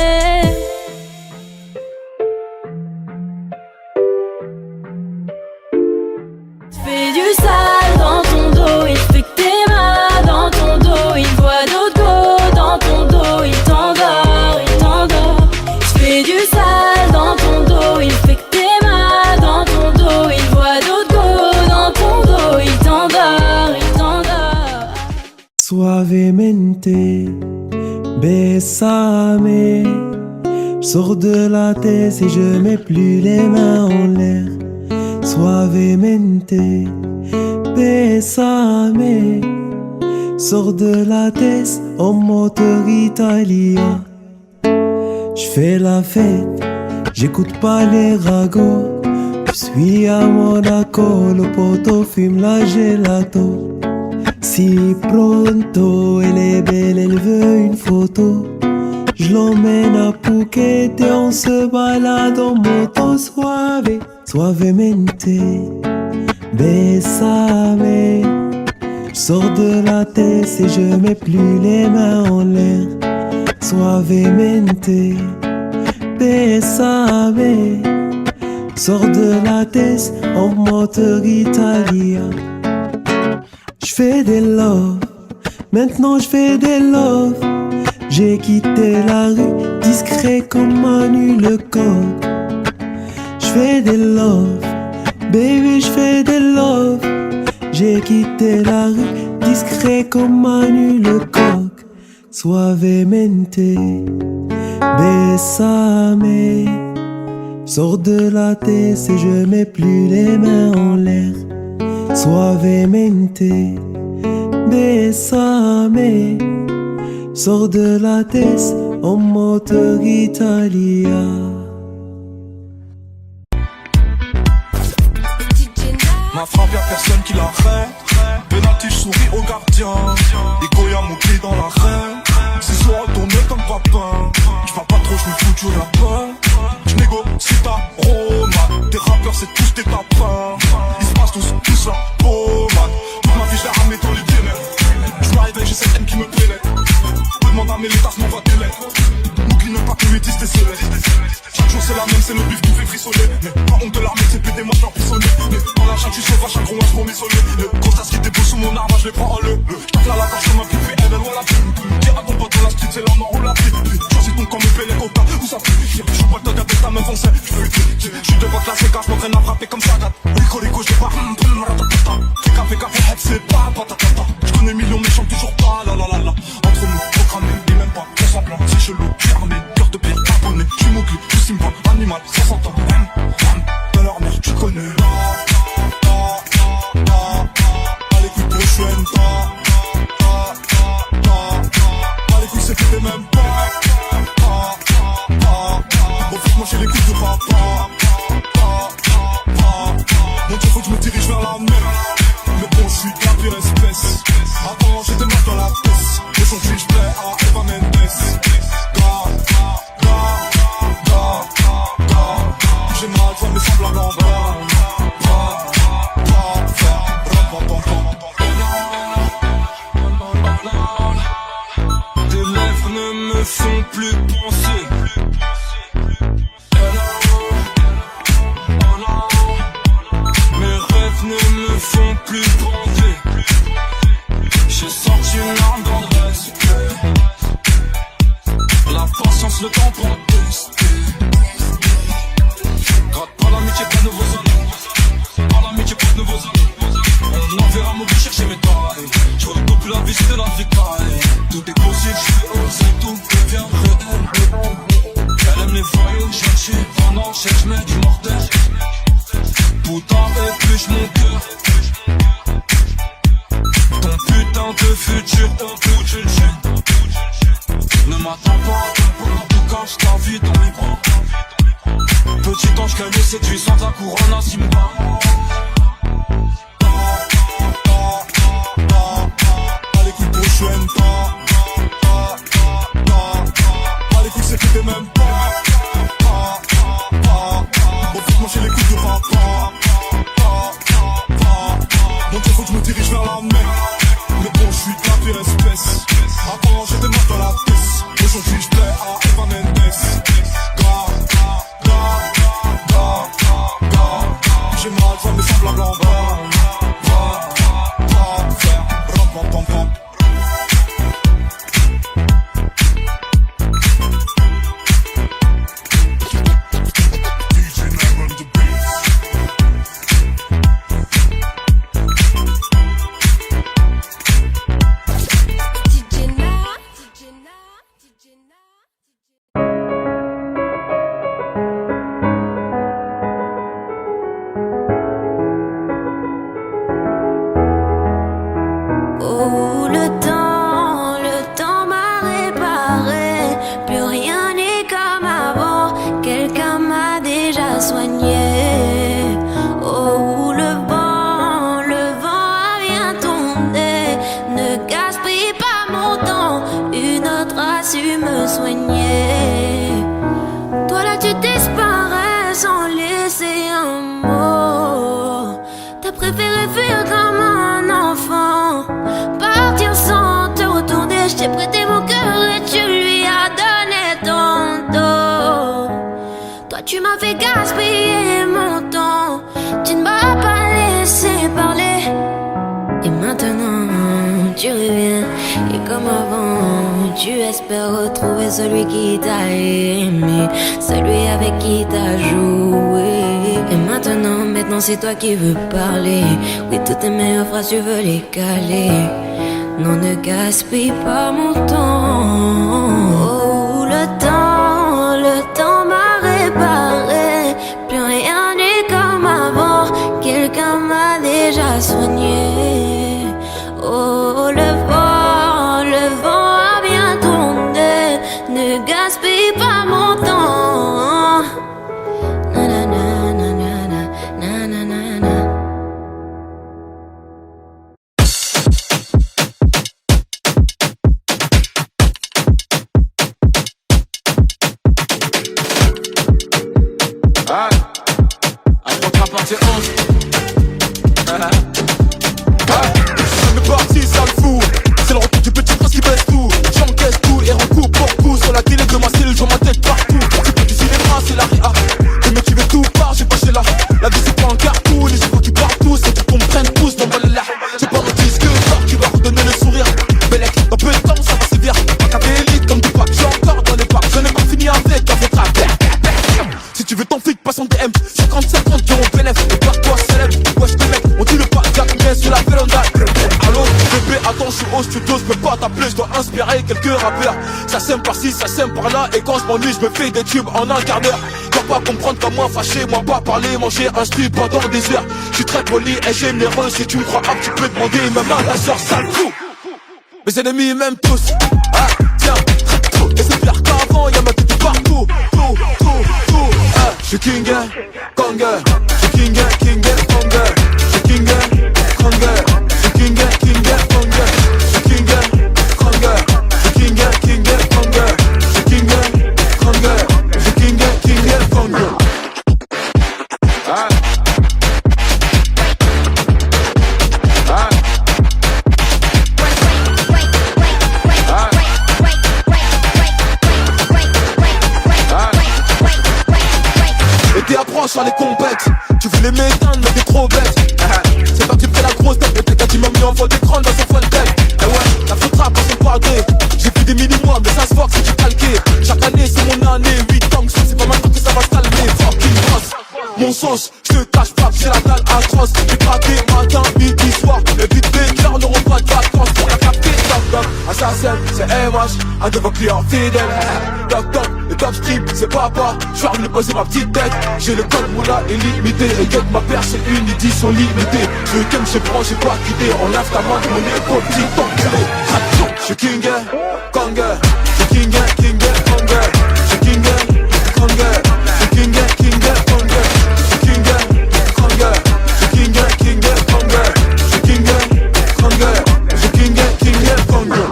[SPEAKER 5] Fais du sale dans ton dos, il fait que t'es mal dans ton dos. Il voit d'autres go dans ton dos, il t'endort, il t'endort. Fais du sale dans ton dos, il fait que t'es mal dans ton dos. Il voit d'autres go dans ton dos, il t'endort, il t'endort.
[SPEAKER 2] Suavemente, besame. J'sors de la tête et je mets plus les mains en l'air. Suavemente, besame. Sors de la tête en moteur italien. J'fais la fête, j'écoute pas les ragots. J'suis à Monaco, le poteau fume la gelato. Si pronto, elle est belle, elle veut une photo. J'l'emmène à Phuket et on se balade en moto. Suave, suavemente, besame. J'sors de la tête et je mets plus les mains en l'air. Suavemente, besame. Sors de la tête en moteur italien. J'fais des love, maintenant j'fais des love. J'ai quitté la rue, discret comme Manu le coq. J'fais des love, baby j'fais des love. J'ai quitté la rue, discret comme Manu le coq. Suavemente, besame. Sors de la tête et je mets plus les mains en l'air. Suavemente, Bésame, sors de la tête en moteur italien.
[SPEAKER 3] Ma frappe y'a personne qui l'arrête. Penalty, j'souris au gardien. Et Goya mon pied dans l'arène. C'est soit retourné comme papin. J'parle pas trop, j'me fous du lapin. J'négocie ta Roma. Tes rappeurs c'est tous des tapins. Ils se passent tous la pommade. Toute ma vie j'l'ai ramé dans les délais. J'me réveille, j'ai cette haine qui me plaît. Peu demande à mes létas, m'envoie des lettres. N'oublie même pas que 8 t'es célèbre. Chaque jour c'est la même, c'est le bif qui fait frissonner. Mais pas honte de l'armée, c'est pédé, moi j'en frissonner. Mais dans la chatte, tu sauvage, un gros match pour m'isoler. Le constat qui dépose sous mon arme, je les prends en le. J'tape là la gorge comme un pipi, elle voilà. Dis à ton pote dans la street, c'est la mort ou la vie. Choisis ton camp, me paie les copains, où ça pue. J'joue pas le dog avec ta meuf, on sait. J'suis devant classé car j'm'entraîne à frapper comme ça, gâte. Rico, j'dis pas, Fais café, head, c'est pas patatata. J'connais millions, mais j'chante toujours pas, la la la la. Entre nous, programmé, et même pas, on semblant, c'est chelou, j'suis armé, cœur de pierre, carbonné. J'suis mogli, j'suis simple, animal, 60 ans, dans leur mère, tu connais. Allez, couilles prochaine, allez, couilles, c'est que t'es même pas. Bon, faut que moi j'ai les couilles de papa. Mon Dieu, faut que je me dirige vers la mer. Mais bon, j'suis de la pire espèce. Avant, j'étais mort dans la pièce. Aujourd'hui, j'plais à Eva Mendes. J'ai mal, toi, mes semblables en bas. Tes lèvres ne me font plus penser. Mes rêves ne me font plus bander. J'ai sorti une arme d'adresse. La patience, le temps pour tester. Gratte pas l'amitié, pas de nouveaux amis. Pas l'amitié, pas de nouveaux amis. On enverra mon but chercher mes tailles. Je retourne plus la vie, c'est de la vie carrée. Tout est possible, je suis osé, tout devient réel. Elle aime les voyous, chercher pendant cherche, mais du mortel. Putain, épluche mon cœur. Ton putain de futur, au bout d'une chaîne. Ne m'attends pas, en tout cas, je t'invite dans mes bras. Petit ange qu'elle me séduit sans ta couronne à Simba. Allez, couilles prochaine, allez, couilles, c'est que t'es même pas. Bon, faut que moi j'ai les couilles de papa. Mon Dieu, faut que je me dirige vers la mer. Mais bon, j'suis de la pire espèce. Avant, j'étais mort dans la pièce. Aujourd'hui, j'plais à Eva Mendes. J'ai mal, toi, mes semblables en bas.
[SPEAKER 10] Tu m'as fait gaspiller mon temps. Tu ne m'as pas laissé parler. Et maintenant tu reviens. Et comme avant, tu espères retrouver celui qui t'a aimé, celui avec qui t'as joué. Et maintenant c'est toi qui veux parler. Oui, toutes tes meilleures phrases tu veux les caler. Non, ne gaspille pas mon temps. Oh, le temps m'a réparé. Plus rien n'est comme avant. Quelqu'un m'a déjà soigné. Oh, le
[SPEAKER 11] inspiré quelques rappeurs. Ça sème par-ci, ça sème par-là. Et quand je m'ennuie, je me fais des tubes en un quart d'heure. Dois pas comprendre comme moi fâché, moi pas parler, manger un strip pendant des heures. Je suis très poli et généreux. Si tu me crois up, tu peux demander même à la sœur sale fou. Mes ennemis m'aiment tous. Ah tiens, et c'est pire qu'avant, y'a ma tête partout. Je suis king, Kanger. Je suis king, Kanger. Je suis king, Kanger. Je suis king, Kanger. Je suis king, Kanger. Je suis king, Kanger. Je suis king, Kanger. Je suis king, Kanger. T'es approche sur les compètes. Tu voulais m'éteindre mais t'es trop bête. C'est pas que tu pris la grosse tête. Mais t'es qu'à tu m'as mis en fond d'écran dans son phone tech. Et ouais, la faute rap c'est pas gré. J'ai plus des mini-mois mais ça se voit que c'est du calqué. Chaque année c'est mon année, 8 ans que c'est pas maintenant que ça va se calmer. Fucking boss, mon sens, je te cache pas que j'ai la dalle atroce. J'ai craqué matin, midi, soir. Le beat baker n'auront pas de vacances pour la capter. Toc toc, assassin, c'est MH, un de vos clients fidèles. Toc toc, le top stream, c'est papa. Je suis revenu poser ma petite tête. J'ai le code moula illimité. Et get ma paire, c'est une édition limitée. Le game, je prends, j'ai pas quitté. On lave ta main de mon épaule, petit enculé. Je suis king, Kanger. Je suis king, Kanger. Je suis king, Kanger. Je suis king, Kanger. Je suis king, Kanger. Je suis king, Kanger. Je suis king, Kanger. Je suis king, Kanger.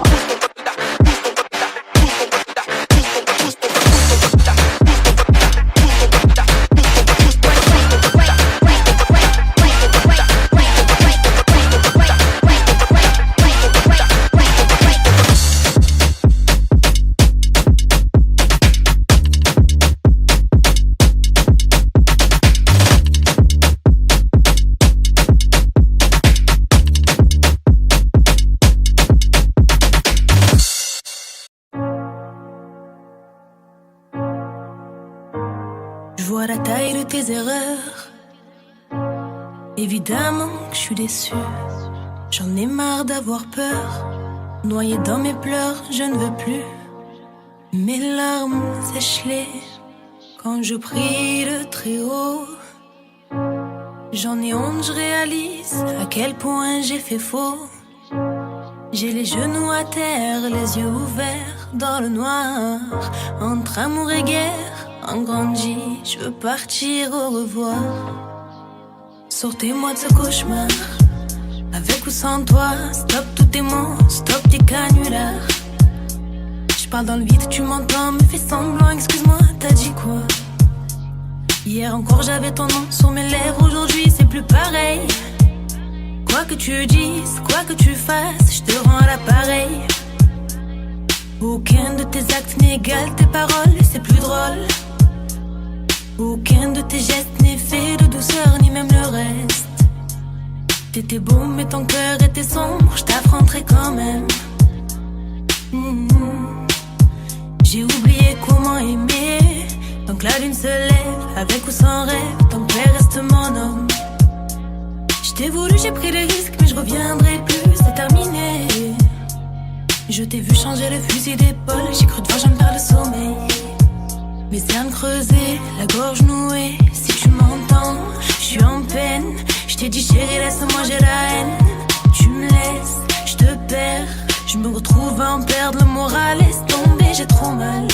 [SPEAKER 5] Je vois la taille de tes erreurs. Évidemment que je suis déçue. J'en ai marre d'avoir peur. Noyée dans mes pleurs, je ne veux plus. Mes larmes sèchent-les quand je prie le très haut. J'en ai honte, je réalise à quel point j'ai fait faux. J'ai les genoux à terre, les yeux ouverts dans le noir. Entre amour et guerre, en grandi, je veux partir au revoir. Sortez-moi de ce cauchemar, avec ou sans toi. Stop tous tes mots, stop tes canulars. Je parle dans le vide, tu m'entends, me fais semblant, excuse-moi, t'as dit quoi? Hier encore j'avais ton nom sur mes lèvres, aujourd'hui c'est plus pareil. Quoi que tu dises, quoi que tu fasses, je te rends à l'appareil. Aucun de tes actes n'égale tes paroles, c'est plus drôle. Aucun de tes gestes n'est fait de douceur, ni même le reste. T'étais beau mais ton cœur était sombre, je t'affronterai quand même. J'ai oublié comment aimer. Donc la lune se lève, avec ou sans rêve, ton père reste mon homme. Je t'ai voulu, j'ai pris des risques, mais je reviendrai plus, c'est terminé. Je t'ai vu changer le fusil d'épaule, j'ai cru devoir, j'en perds le sommeil. Mes cernes creusées, la gorge nouée, si tu m'entends, je suis en peine. Je t'ai dit chérie, laisse-moi, j'ai la haine. Tu me laisses, je te perds, je me retrouve à en perdre le moral. Laisse tomber, j'ai trop mal.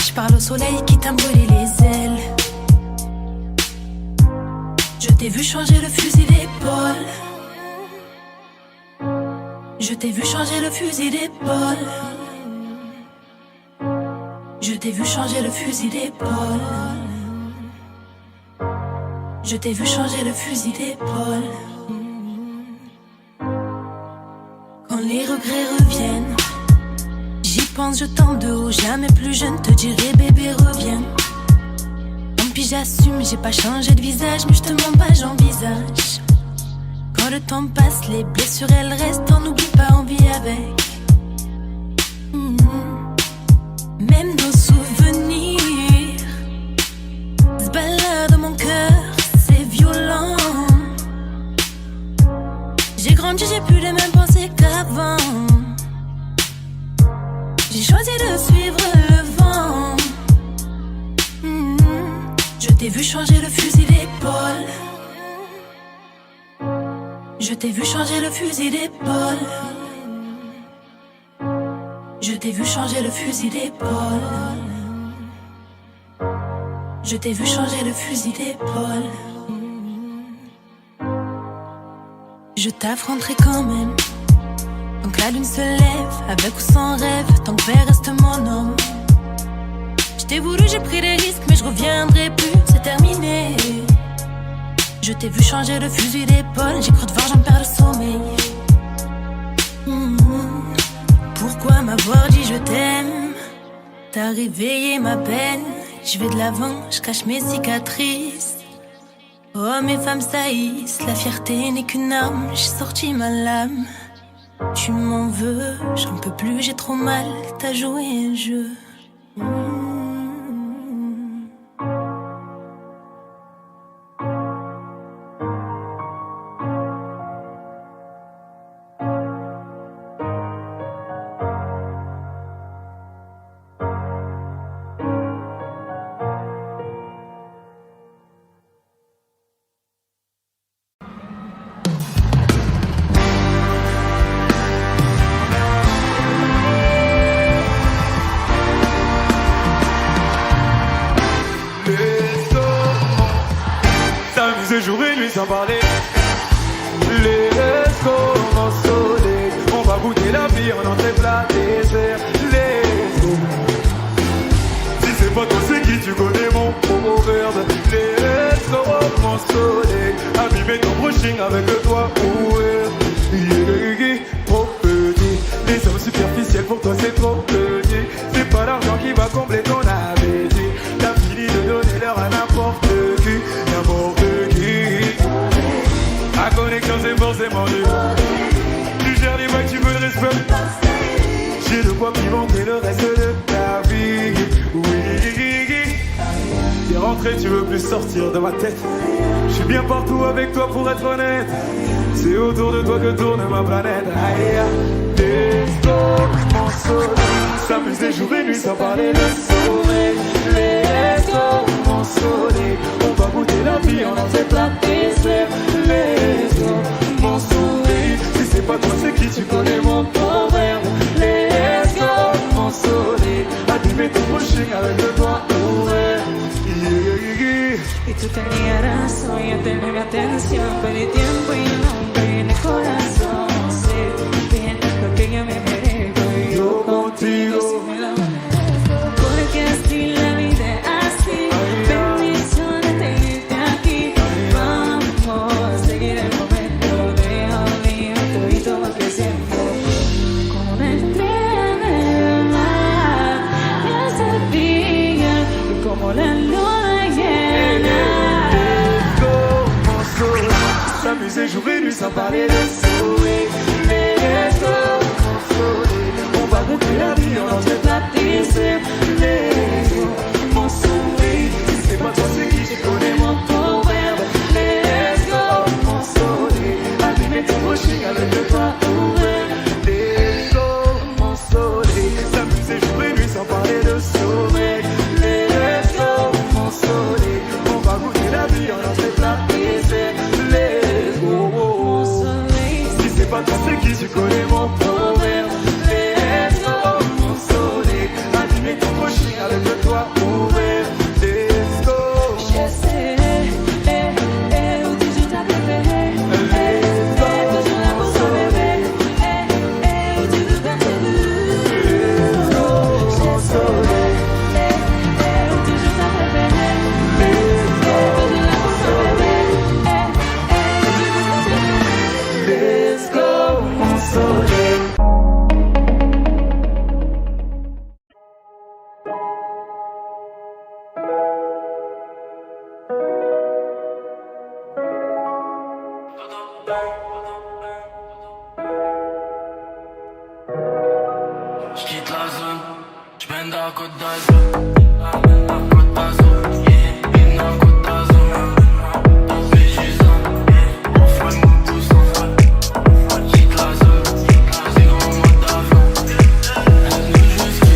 [SPEAKER 5] Je parle au soleil qui t'a brûlé les ailes. Je t'ai vu changer le fusil d'épaule. Je t'ai vu changer le fusil d'épaule. Je t'ai vu changer le fusil d'épaule. Je t'ai vu changer le fusil d'épaule. Quand les regrets reviennent, j'y pense, je tombe de haut. Jamais plus je ne te dirai bébé reviens. Tant pis j'assume, j'ai pas changé de visage, mais je te mens pas, j'envisage. Quand le temps passe, les blessures elles restent, on n'oublie pas, on vit avec. Même nos souvenirs se baladent dans mon cœur, c'est violent. J'ai grandi, j'ai plus les mêmes pensées qu'avant.
[SPEAKER 10] J'ai choisi de suivre le vent. Je t'ai vu changer le fusil d'épaule. Je t'ai vu changer le fusil d'épaule. Je t'ai vu changer le fusil d'épaule. Je t'ai vu changer le fusil d'épaule. Je t'affronterai quand même. Tant que la lune se lève, avec ou sans rêve, tant que verre reste mon homme. Je t'ai voulu, j'ai pris des risques, mais je reviendrai plus, c'est terminé. Je t'ai vu changer le fusil d'épaule, j'ai cru devoir, j'en perds le sommeil. Pourquoi m'avoir dit je t'aime? T'as réveillé ma peine, je vais de l'avant, je cache mes cicatrices. Hommes et femmes saillissent, la fierté n'est qu'une arme, j'ai sorti ma lame. Tu m'en veux, j'en peux plus, j'ai trop mal, t'as joué un jeu.
[SPEAKER 12] Jour et nuit sans parler. Les commencent soleil. On va goûter la vie en entrée plat désert. Les si c'est pas toi c'est qui tu connais mon proverbe. Les commencent soleil. Abîmer ton brushing avec toi. Trop petit. Les hommes superficiels pour toi c'est trop petit. C'est pas l'argent qui va combler ton appétit. T'as fini de donner l'heure à n'importe qui. N'importe la connexion c'est forcément dur. Tu gères les vagues, tu veux le respect. J'ai de quoi pimenter le reste de ta vie. Oui. T'es rentré, tu veux plus sortir de ma tête. Je suis bien partout avec toi pour être honnête. C'est autour de toi que tourne ma planète. Mon soleil s'amuser jour et nuit sans parler de sommeil. Let's go, mon soleil. On va goûter la vie en entrée plat désert. Let's go, mon soleil. Si c'est pas toi c'est qui tu connais mon proverbe. Let's go, mon soleil. Abîmer ton brushing avec le doigt ouvert.
[SPEAKER 13] Y tú tenías razón, yo tenía mi atención. Perdí tiempo y no perdí el corazón. Sé bien lo que yo me merezco. Y yo contigo porque así la vida es así. Bendiciones tenerte aquí. Vamos a seguir el momento. Deja un y todo va creciendo. Como una estrella del mar. Yo sabía que como la luna llena.
[SPEAKER 12] S'amuser jour et nuit sans parler de soleil. Let's go, mon soleil. On va goûter la vie en entrée plat désert. Let's go, mon soleil. Si c'est pas toi c'est qui tu connais mon proverbe. Let's go, mon soleil. Abîmer ton brushing avec le toit ouvert. Let's go, mon soleil. S'amuser jour et nuit sans parler de sommeil. Let's go, mon soleil. On va goûter la vie en entrée plat désert. Pas toi c'est qui tu connais mon proverbe. Let's go, mon soleil. Abîmer ton brushing avec le toit ouvert. Let's go.
[SPEAKER 13] Je sais, où toujours t'as préféré.
[SPEAKER 12] Let's go,
[SPEAKER 13] toujours là pour toi bébé. Où tu veux faire tes vues.
[SPEAKER 12] Let's go, mon soleil.
[SPEAKER 13] Où toujours t'as préféré. Toujours là pour toi bébé. Où tu veux faire tes vues.
[SPEAKER 12] Let's go, mon soleil.
[SPEAKER 14] J'quitte la zone, j'mène dans la côte d'Azur. Côte d'Azur, yeah, in la côte d'Azur. Dans les gisants, yeah, on fait mon pouce en fait. J'quitte la zone, c'est gros mode d'avion. Nous jusqu'à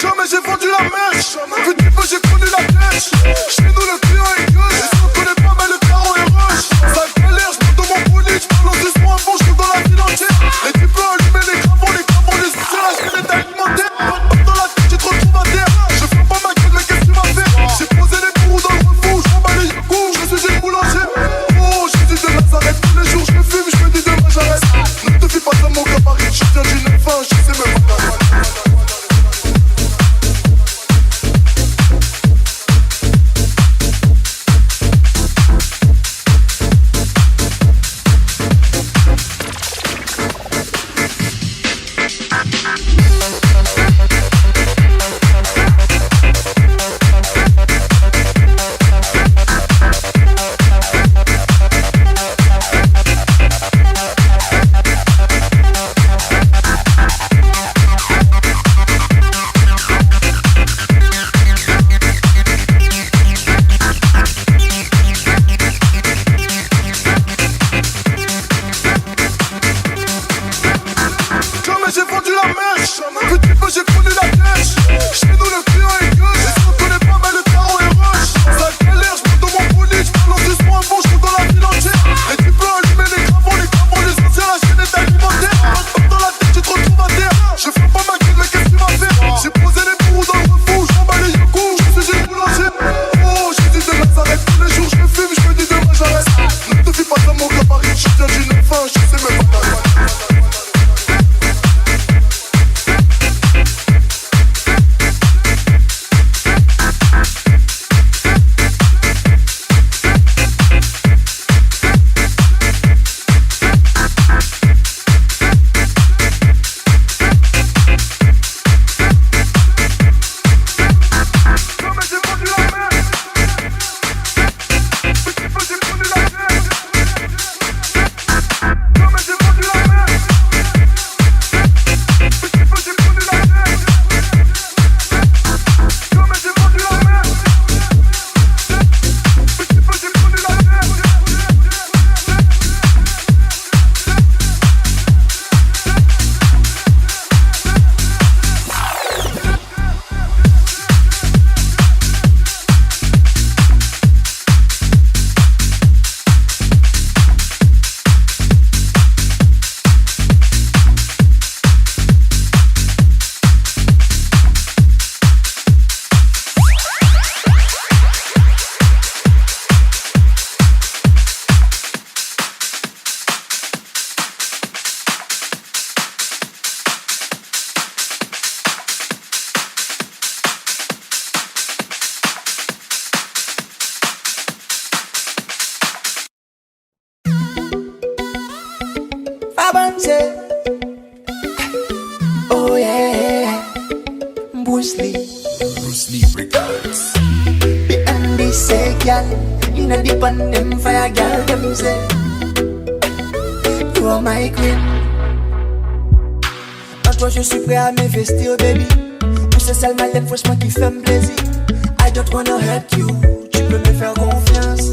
[SPEAKER 3] Jamais j'ai vendu la mèche, petit peu j'ai connu la pêche. Chez nous le client est gueule, et si on connaît pas mais le carreau est rush. Ça galère, je monte dans mon bolide, je balance des soins avant, je suis dans la ville entière. Et tu peux allumer les cravons, les soutiens, la chaîne est alimentaire. Dans la tête, tu te retrouves à terre. Je fais pas ma gueule, mais qu'est-ce que tu vas faire? J'ai posé les bourreaux dans le refuge, je m'en bats les coups, je suis une boulanger. Oh, Jésus de Nazareth, tous les jours je me fume, je me dis demain j'arrête. Ne te fie pas à mon gabarit, je viens d'une fin, je sais même pas.
[SPEAKER 12] Oh yeah, Bruce Lee Records. Behind the say gal, inna the pan them fire gal them say you are my queen. En toi je suis prêt à m'investir baby. Pour ce sale malin franchement qui fait me plaisir. I don't wanna hurt you, tu peux me faire confiance.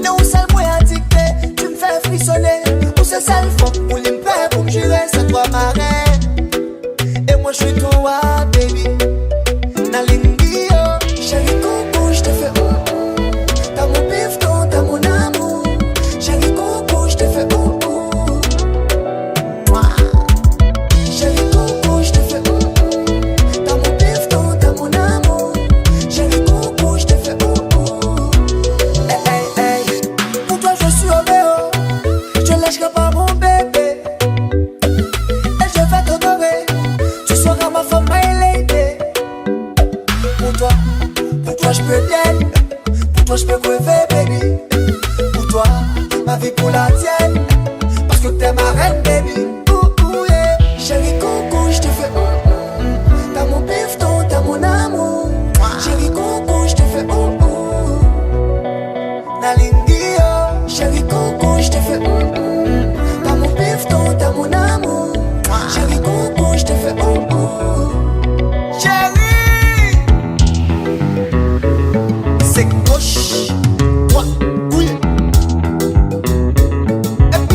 [SPEAKER 12] Non sale moi addicté, tu me fais frissonner. Pour ce sale fuck, pour l'impair, pour me jurer, c'est toi ma reine. Et moi je suis toi baby. Nalingi oh, chérie coco, je te fais t'as mon pifton, t'as mon amour. Chérie coco, je te fais Chérie coco, je te fais t'as mon pifton, t'as mon amour. Chérie coco, je te fais hey, hey, hey. Pour toi je suis obéo, je lâcherai pas mon bébé. Et je vais t'honorer, tu seras ma femme, my lady. Pour toi je peux bien, pour toi je peux crever baby. Pour toi, ma vie pour la tienne, parce que t'es ma reine baby. Yeah. Chérie coco, je te fais t'as mon pifton, t'as mon amour. Chérie coco, je te fais Nalingi oh, chérie coco, je te fais t'as mon pifton, t'as mon amour. Chérie coco, je te fais Chérie, c'est gauche, droite, oui. Et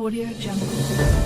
[SPEAKER 4] Audio Jungle.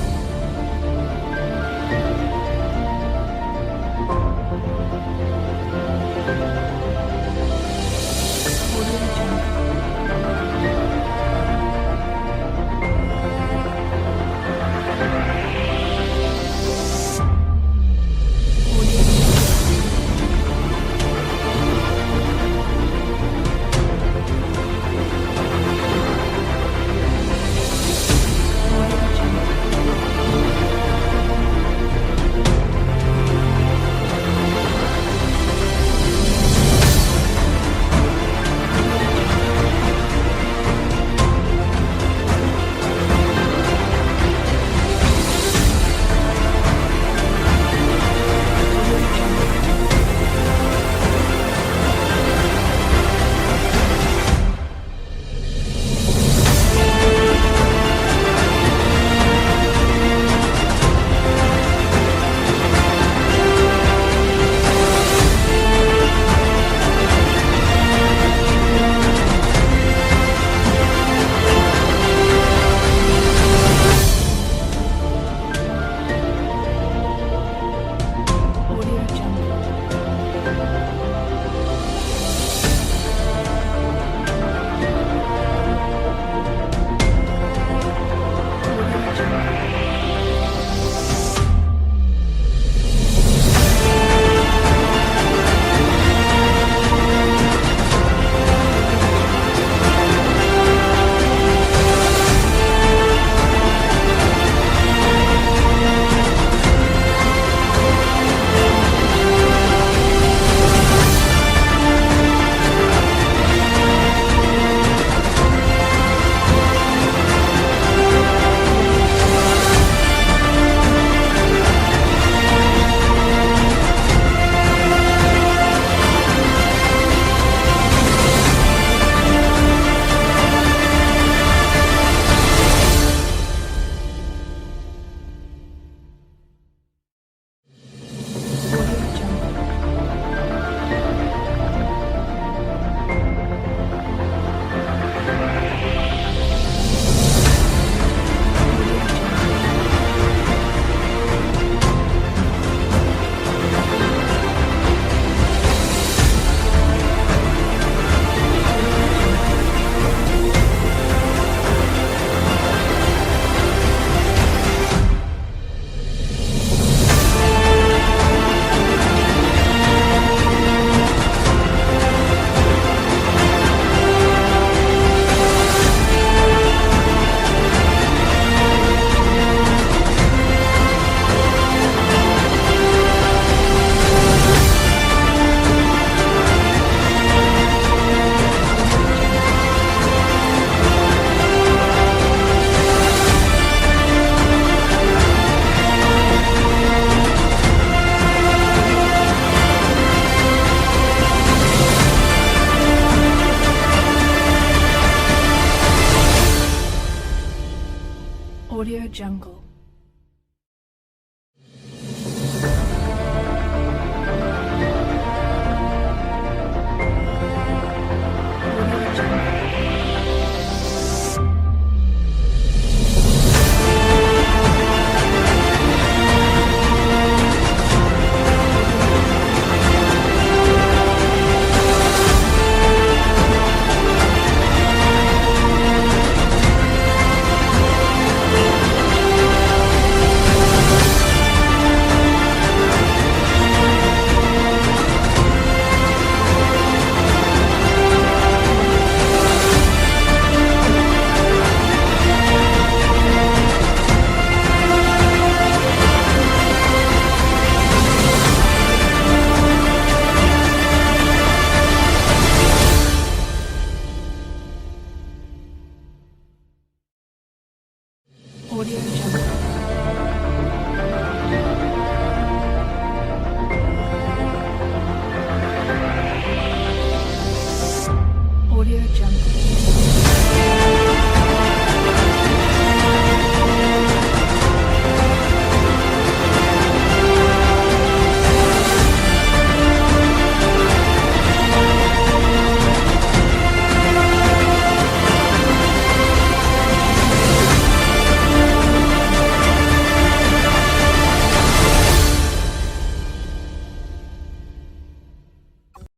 [SPEAKER 4] Audio Jungle.